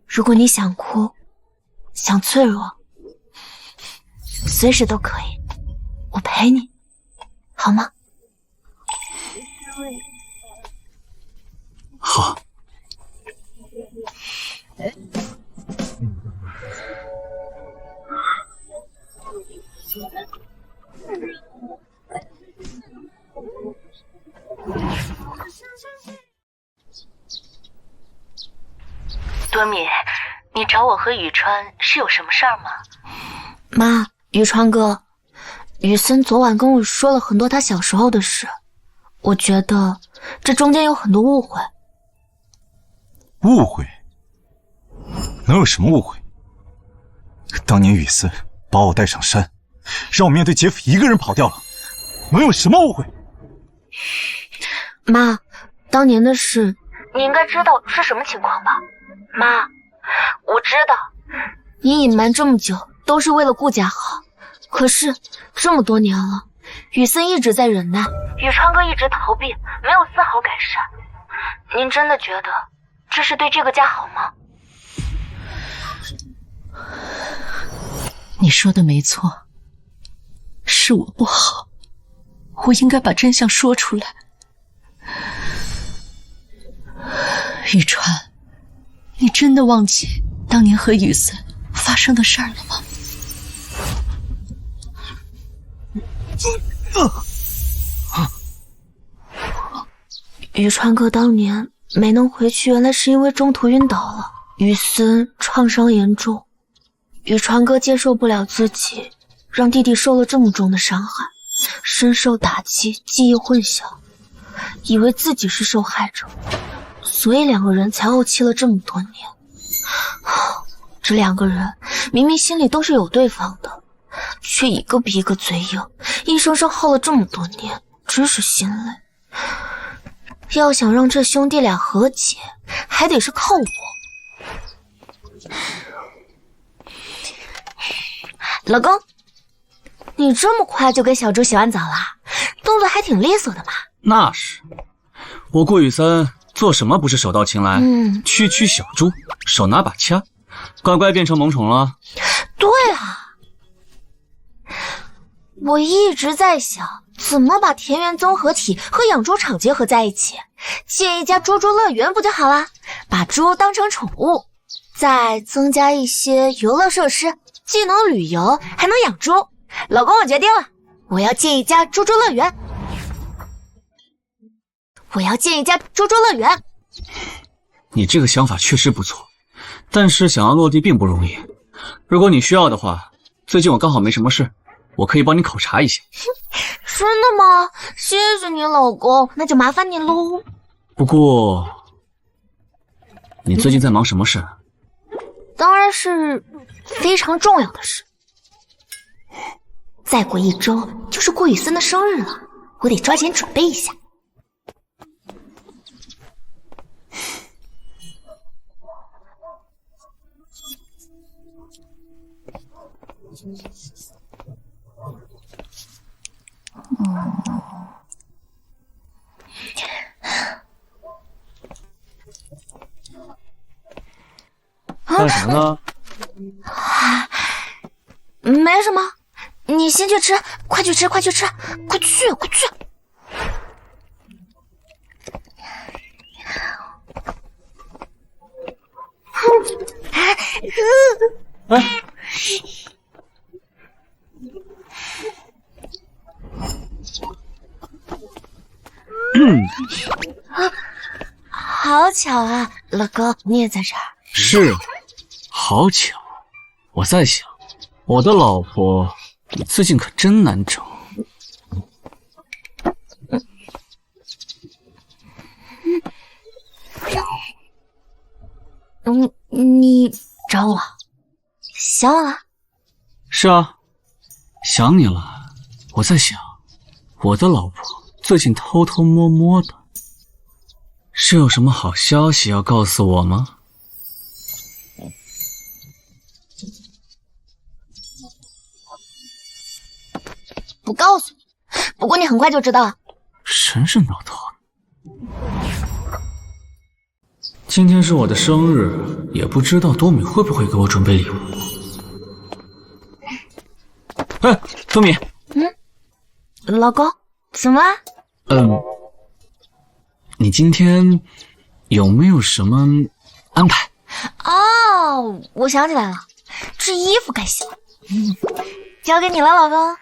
如果你想哭，想脆弱，随时都可以，我陪你，好吗？好。多米，你找我和宇川是有什么事儿吗？妈，宇川哥，雨森昨晚跟我说了很多他小时候的事，我觉得这中间有很多误会。误会？能有什么误会？当年雨森把我带上山，让我面对劫匪一个人跑掉了，能有什么误会？妈，当年的事你应该知道是什么情况吧？妈，我知道你隐瞒这么久都是为了顾家好，可是这么多年了，雨森一直在忍耐，宇川哥一直逃避，没有丝毫改善。您真的觉得这是对这个家好吗？你说的没错，是我不好，我应该把真相说出来。雨川，你真的忘记当年和雨森发生的事儿了吗？雨川哥当年没能回去，原来是因为中途晕倒了。雨森创伤严重，雨川哥接受不了自己让弟弟受了这么重的伤害，深受打击，记忆混淆，以为自己是受害者，所以两个人才怄气了这么多年。这两个人明明心里都是有对方的，却一个比一个嘴硬，硬生生耗了这么多年，真是心累。要想让这兄弟俩和解，还得是靠我。老公，你这么快就给小猪洗完澡啦？动作还挺利索的嘛。那是，我顾雨森做什么不是手到擒来？区区小猪，手拿把掐，乖乖变成萌宠了。对啊，我一直在想，怎么把田园综合体和养猪场结合在一起，建一家猪猪乐园不就好啦？把猪当成宠物，再增加一些游乐设施，既能旅游还能养猪。老公，我决定了，我要建一家猪猪乐园。我要建一家猪猪乐园。你这个想法确实不错，但是想要落地并不容易。如果你需要的话，最近我刚好没什么事，我可以帮你考察一下。真的吗？谢谢你，老公，那就麻烦你喽。不过，你最近在忙什么事？当然是非常重要的事。再过1周就是顾雨森的生日了，我得抓紧准备一下。干啥呢？没什么，你先去吃，快去吃，快去吃，快去，快去！哎，好巧啊，老公，你也在这儿。是，好巧。我在想，我的老婆，你最近可真难找。你找我？想我了？是啊，想你了。我在想，我的老婆最近偷偷摸摸的，是有什么好消息要告诉我吗？不告诉你，不过你很快就知道。神神叨叨的。今天是我的生日，也不知道多米会不会给我准备礼物。哎，多米。老公，怎么了？你今天有没有什么安排？哦，我想起来了，这衣服该洗了。交给你了，老公。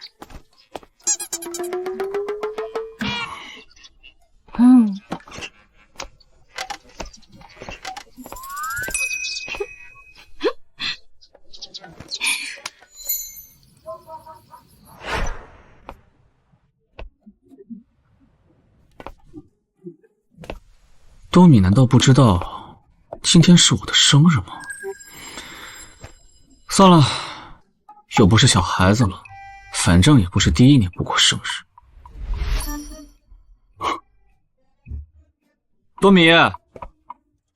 多米难道不知道今天是我的生日吗？算了，又不是小孩子了，反正也不是第1年不过生日。多米，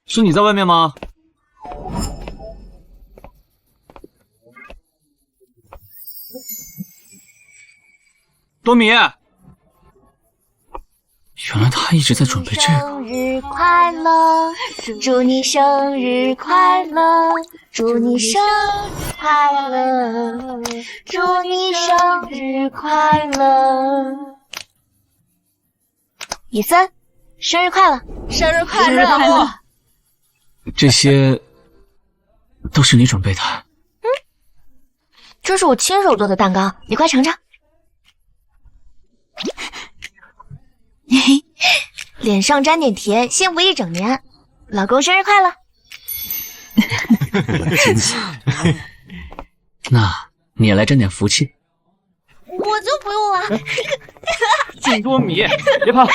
是你在外面吗？多米，原来他一直在准备这个。生日快乐，祝你生日快乐，祝你生日快乐，祝你生日快乐。雨森，生日快乐！生日快乐！生日快乐！这些都是你准备的。这是我亲手做的蛋糕，你快尝尝。嘿嘿，脸上沾点甜，幸福一整年。老公生日快乐！那你也来沾点福气。我就不用了。静多米，别怕。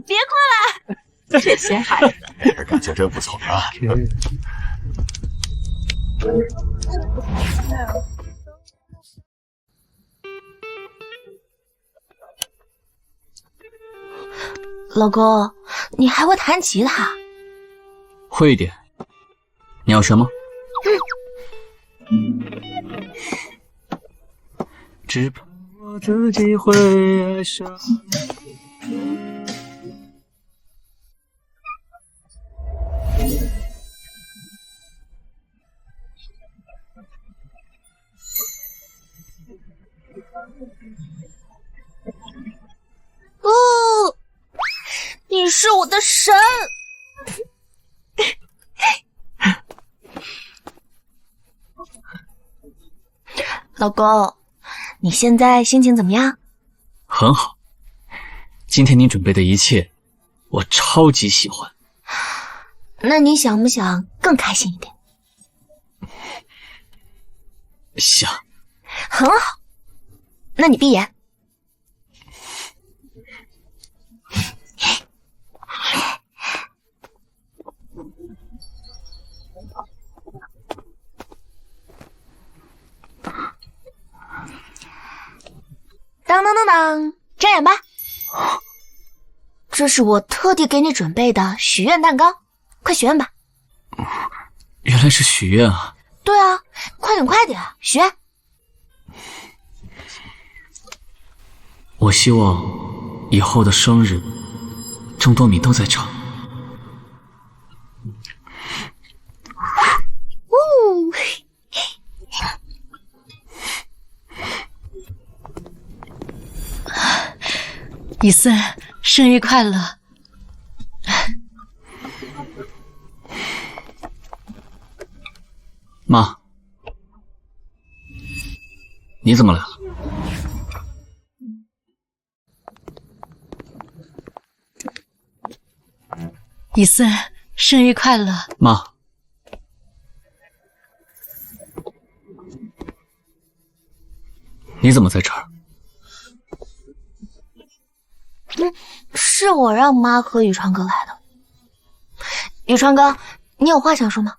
别过来！这些孩子，感情真不错啊。老公，你还会弹吉他？会一点。你要学吗？只怕我自己会爱上。哦，你是我的神！老公，你现在心情怎么样？很好。今天你准备的一切，我超级喜欢。那你想不想更开心一点？想。很好，那你闭眼。当当当当，睁眼吧！这是我特地给你准备的许愿蛋糕，快许愿吧！原来是许愿啊！对啊，快点快点，许愿！我希望以后的生日，郑多米都在场。呜！伊森，生日快乐！妈，你怎么来了？伊森，生日快乐！妈，你怎么在这儿？是我让妈和宇川哥来的。宇川哥，你有话想说吗？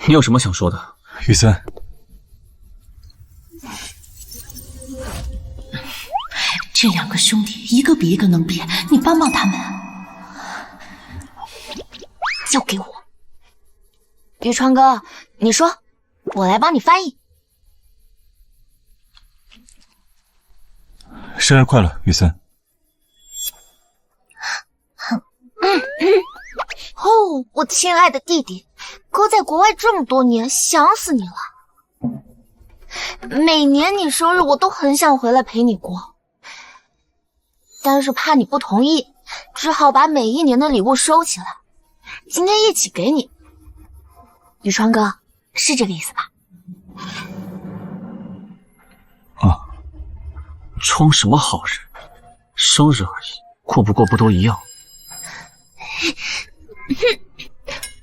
你有什么想说的？雨森，这两个兄弟一个比一个能编，你帮帮他们。交给我。宇川哥，你说，我来帮你翻译。生日快乐，雨森。哦，我亲爱的弟弟，哥在国外这么多年，想死你了。每年你生日，我都很想回来陪你过，但是怕你不同意，只好把每一年的礼物收起来，今天一起给你。宇川哥，是这个意思吧？啊，装什么好人？生日而已，过不过不都一样？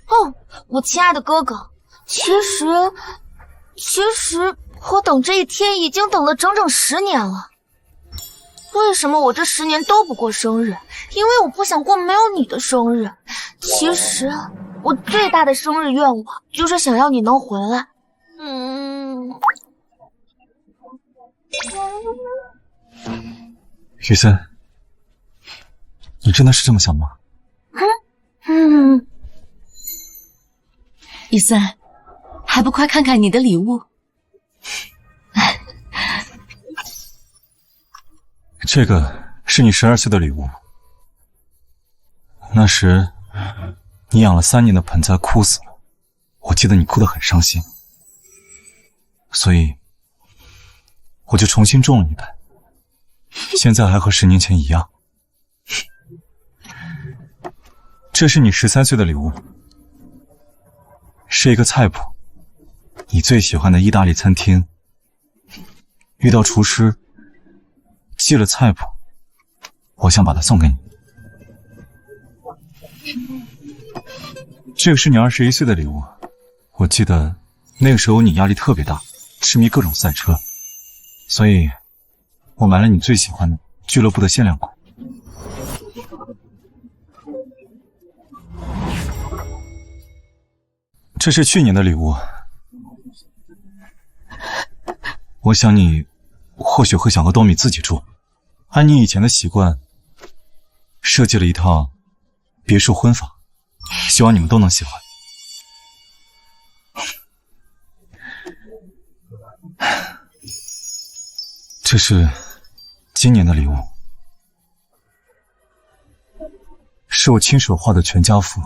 哦，我亲爱的哥哥，其实我等这一天已经等了整整10年了。为什么我这10年都不过生日？因为我不想过没有你的生日。其实我最大的生日愿望就是想要你能回来。雨森，你真的是这么想吗？伊森，还不快看看你的礼物？这个是你12岁的礼物。那时你养了3年的盆栽枯死了，我记得你哭得很伤心，所以我就重新种了一盆，现在还和10年前一样。这是你13岁的礼物，是一个菜谱，你最喜欢的意大利餐厅。遇到厨师，记了菜谱，我想把它送给你。这个是你21岁的礼物，我记得那个时候你压力特别大，痴迷各种赛车，所以我买了你最喜欢的俱乐部的限量款。这是去年的礼物，我想你或许会想和多米自己住，按你以前的习惯，设计了一套别墅婚房，希望你们都能喜欢。这是今年的礼物，是我亲手画的全家福，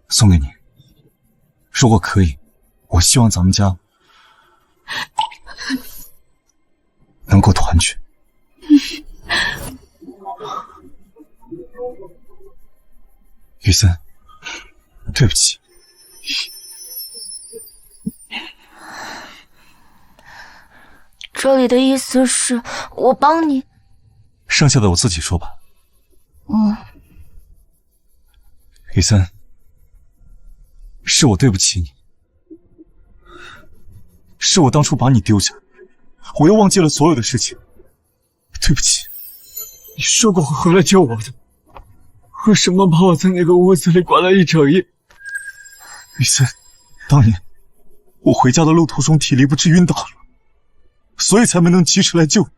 送给你。如果可以，我希望咱们家能够团聚。雨森，对不起。这里的意思是我帮你，剩下的我自己说吧。雨森，是我对不起你，是我当初把你丢下，我又忘记了所有的事情，对不起。你说过会回来救我的，为什么把我在那个屋子里关了一整夜？雨森，当年我回家的路途中体力不支晕倒了，所以才没能及时来救你。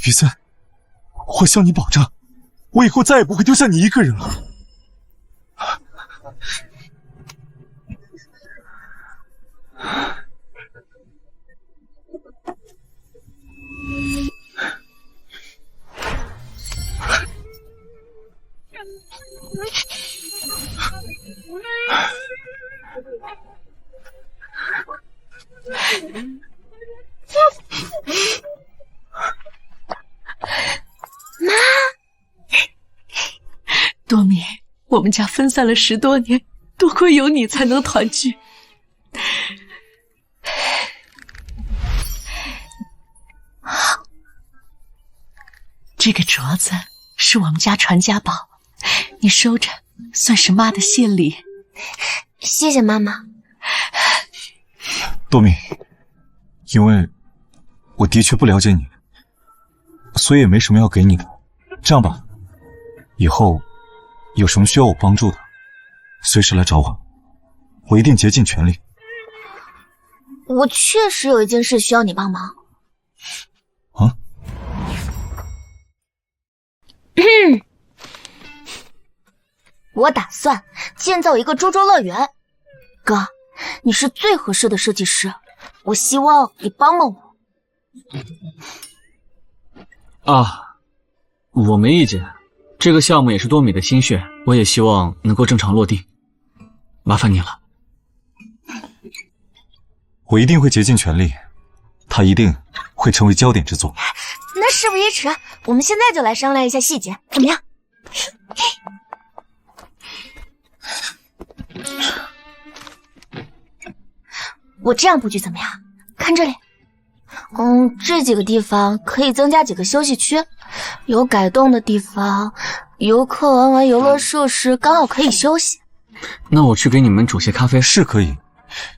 雨森，我向你保证，我以后再也不会丢下你一个人了。多米，我们家分散了10多年，多亏有你才能团聚。这个镯子是我们家传家宝，你收着，算是妈的谢礼。谢谢妈妈。多米，因为我的确不了解你，所以也没什么要给你的。这样吧，以后有什么需要我帮助的，随时来找我，我一定竭尽全力。我确实有一件事需要你帮忙。啊？我打算建造一个猪猪乐园。哥，你是最合适的设计师，我希望你帮帮我。啊，我没意见，这个项目也是多米的心血，我也希望能够正常落地，麻烦你了。我一定会竭尽全力，它一定会成为焦点之作。那事不宜迟，我们现在就来商量一下细节，怎么样？我这样布局怎么样？看这里，这几个地方可以增加几个休息区，有改动的地方，游客玩完游乐设施刚好可以休息。那我去给你们煮些咖啡。是可以，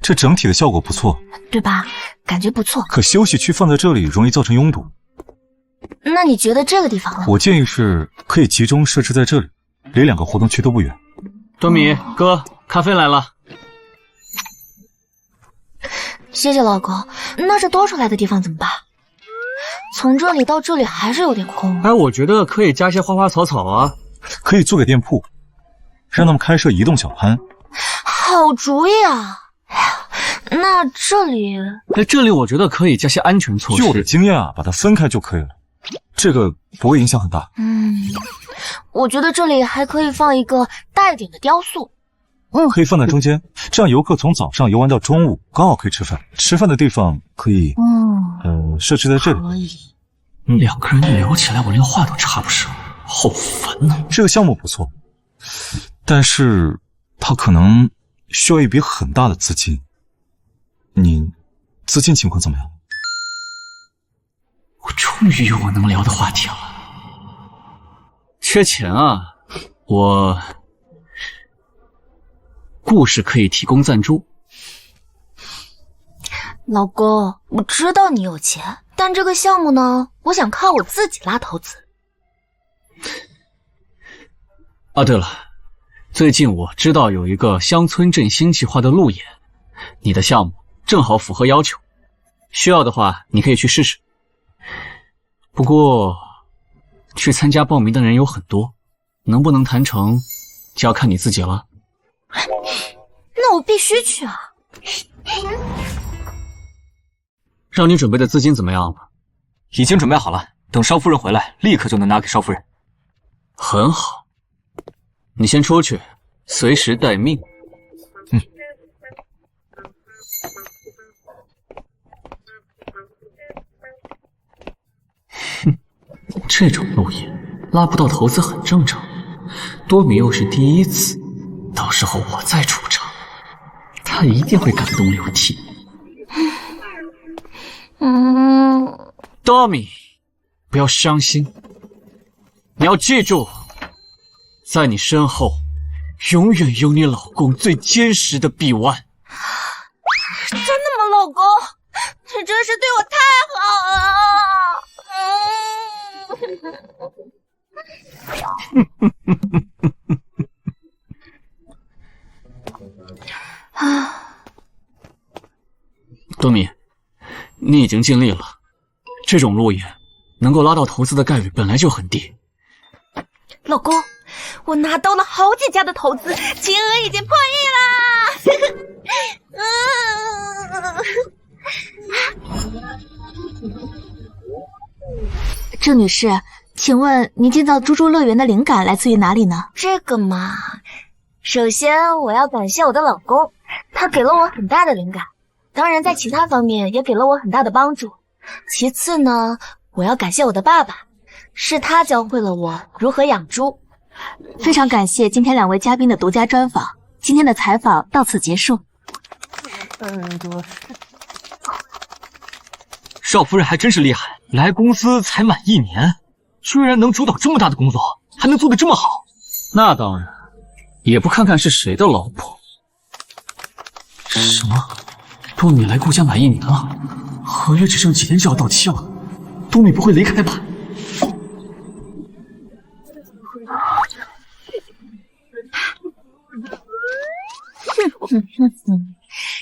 这整体的效果不错，对吧？感觉不错。可休息区放在这里容易造成拥堵。那你觉得这个地方呢？我建议是可以集中设置在这里，离2个活动区都不远。多米哥，咖啡来了。谢谢老公。那这多出来的地方怎么办？从这里到这里还是有点空。哎，我觉得可以加些花花草草啊。可以做个店铺，让他们开设移动小摊。好主意啊！那这里……哎，这里我觉得可以加些安全措施。据我的经验啊，把它分开就可以了，这个不会影响很大。我觉得这里还可以放一个大一点的雕塑。可以放在中间，这样游客从早上游玩到中午，刚好可以吃饭。吃饭的地方可以，设置在这里。可以。2个人聊起来，我连话都插不上。好烦呐！这个项目不错，但是它可能需要一笔很大的资金。你资金情况怎么样？我终于有我能聊的话题了。缺钱啊，我故事可以提供赞助。老公，我知道你有钱，但这个项目呢，我想靠我自己拉投资。啊，对了，最近我知道有一个乡村振兴计划的路演，你的项目正好符合要求，需要的话你可以去试试。不过，去参加报名的人有很多，能不能谈成，就要看你自己了。那我必须去啊！让你准备的资金怎么样了？已经准备好了，等少夫人回来，立刻就能拿给少夫人。很好，你先出去，随时待命。这种路演拉不到投资很正常，多米又是第一次，到时候我再出场，他一定会感动流涕。多米，不要伤心，你要记住，在你身后永远有你老公最坚实的臂弯。真的吗，老公？你真是对我太好了。多米，你已经尽力了。这种路演能够拉到投资的概率本来就很低。老公，我拿到了好几家的投资，金额已经破亿啦！郑女士，请问您建造猪猪乐园的灵感来自于哪里呢？这个嘛，首先我要感谢我的老公，他给了我很大的灵感，当然在其他方面也给了我很大的帮助。其次呢，我要感谢我的爸爸，是他教会了我如何养猪。非常感谢今天两位嘉宾的独家专访，今天的采访到此结束。少夫人还真是厉害，来公司才满1年，居然能主导这么大的工作，还能做得这么好。那当然，也不看看是谁的老婆。什么？多米来顾家满1年了，合约只剩几天就要到期了，多米不会离开吧？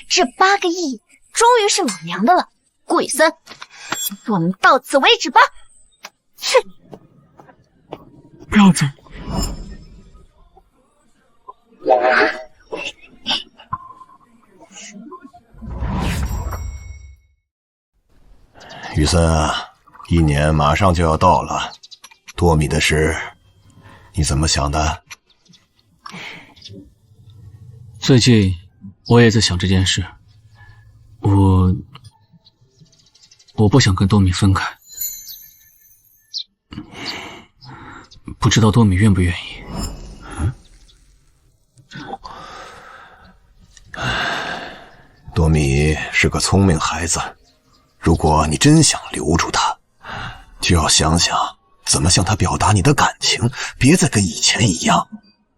这8个亿终于是老娘的了，顾雨森，我们到此为止吧。去，不要走。雨森啊，1年马上就要到了，多米的事，你怎么想的？最近我也在想这件事，我不想跟多米分开，不知道多米愿不愿意。多米是个聪明孩子，如果你真想留住他，就要想想怎么向他表达你的感情，别再跟以前一样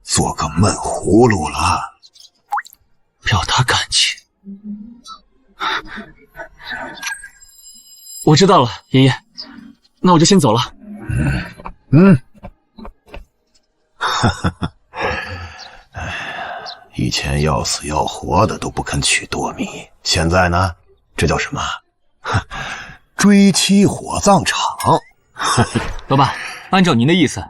做个闷葫芦了。表达感情，我知道了，爷爷，那我就先走了。以前要死要活的都不肯娶多米，现在呢，这叫什么？追妻火葬场。老板，按照您的意思，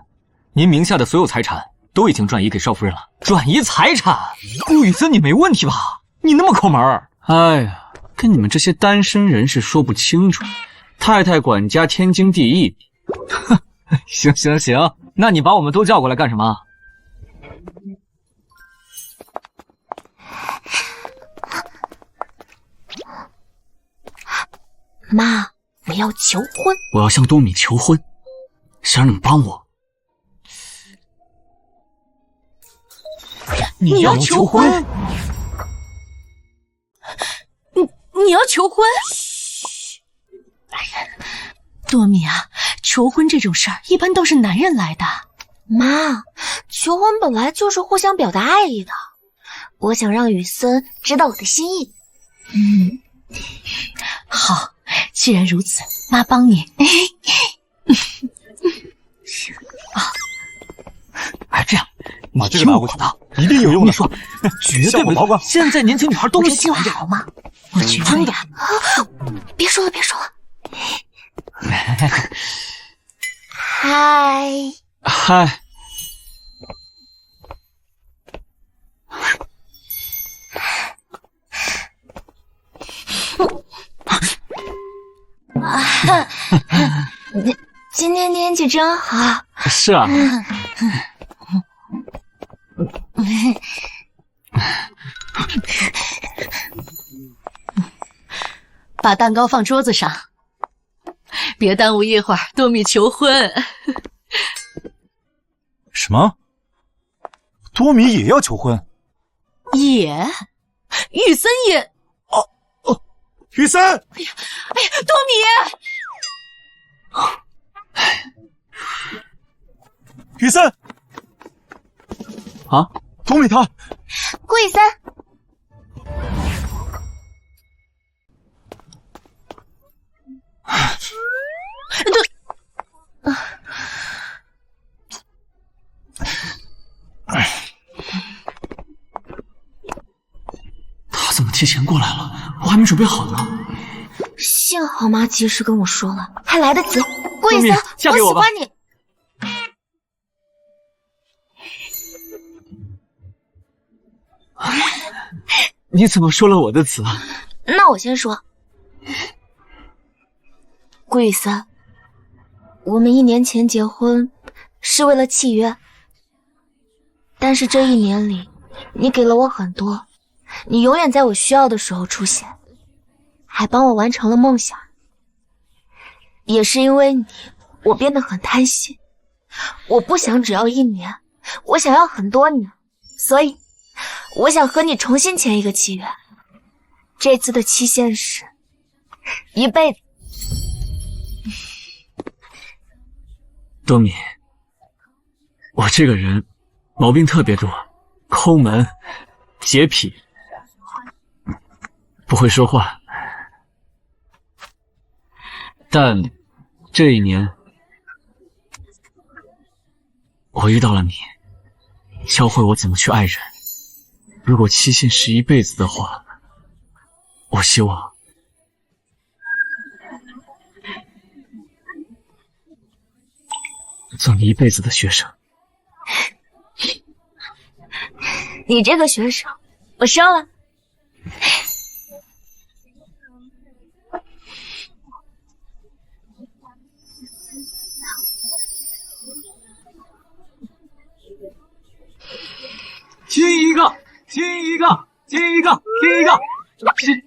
您名下的所有财产都已经转移给少夫人了。转移财产？顾雨森，你没问题吧？你那么抠门儿。哎呀，跟你们这些单身人士说不清楚，太太管家天经地义。哼，行，那你把我们都叫过来干什么？妈，我要求婚。我要向多米求婚，想让你们帮我，你要求婚？你要求婚？多米啊，求婚这种事儿一般都是男人来的。妈，求婚本来就是互相表达爱意的，我想让雨森知道我的心意。好，既然如此，妈帮你。这样，把这个拿过去，一定有用的。你说，绝对没错。现在年轻女孩都喜欢这个吗？我觉得呀，别说了，别说了。嗨，嗨，今天天气真好。是啊。把蛋糕放桌子上，别耽误一会儿多米求婚。什么？多米也要求婚？也？雨森也？雨森！哎呀，多米！雨森！啊，多米他，顾雨森，他怎么提前过来了？我还没准备好呢。幸好妈及时跟我说了，还来得及。顾雨森，嫁给我吧。我喜欢你。你怎么说了我的词啊？那我先说，顾雨森，我们1年前结婚是为了契约，但是这1年里，你给了我很多，你永远在我需要的时候出现，还帮我完成了梦想。也是因为你，我变得很贪心，我不想只要1年，我想要很多年，所以我想和你重新签一个契约。这次的期限是1辈子。多米，我这个人毛病特别多，抠门、洁癖，不会说话。但这1年，我遇到了你，教会我怎么去爱人。如果期限是1辈子的话，我希望做你1辈子的学生。你这个学生，我收了。亲一个，亲一个，亲一个，亲一个，亲。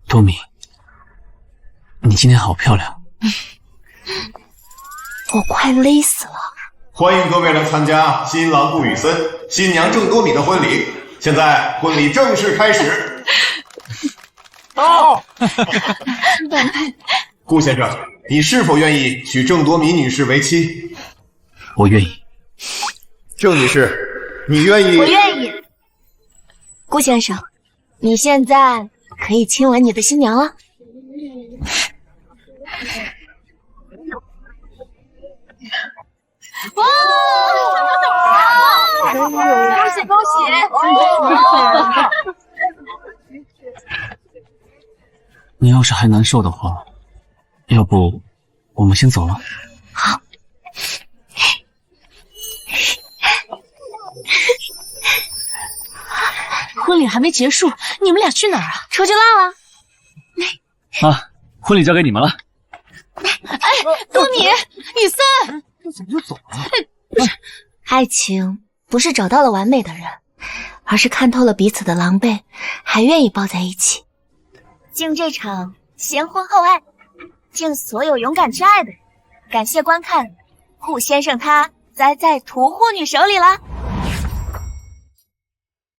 多米，你今天好漂亮。我快勒死了。欢迎各位来参加新郎顾雨森、新娘郑多米的婚礼。现在婚礼正式开始。到。顾先生，你是否愿意娶郑多米女士为妻？我愿意。郑女士，你愿意？我愿意。顾先生，你现在可以亲吻你的新娘了。哇！恭喜恭喜！你要是还难受的话，要不我们先走了？好。婚礼还没结束，你们俩去哪儿啊？出去浪了。啊，婚礼交给你们了。哎，多米，雨森，这怎么就走了？不是，爱情不是找到了完美的人，而是看透了彼此的狼狈，还愿意抱在一起。敬这场先婚后爱，敬所有勇敢去爱的人。感谢观看，顾先生他栽在屠户女手里了。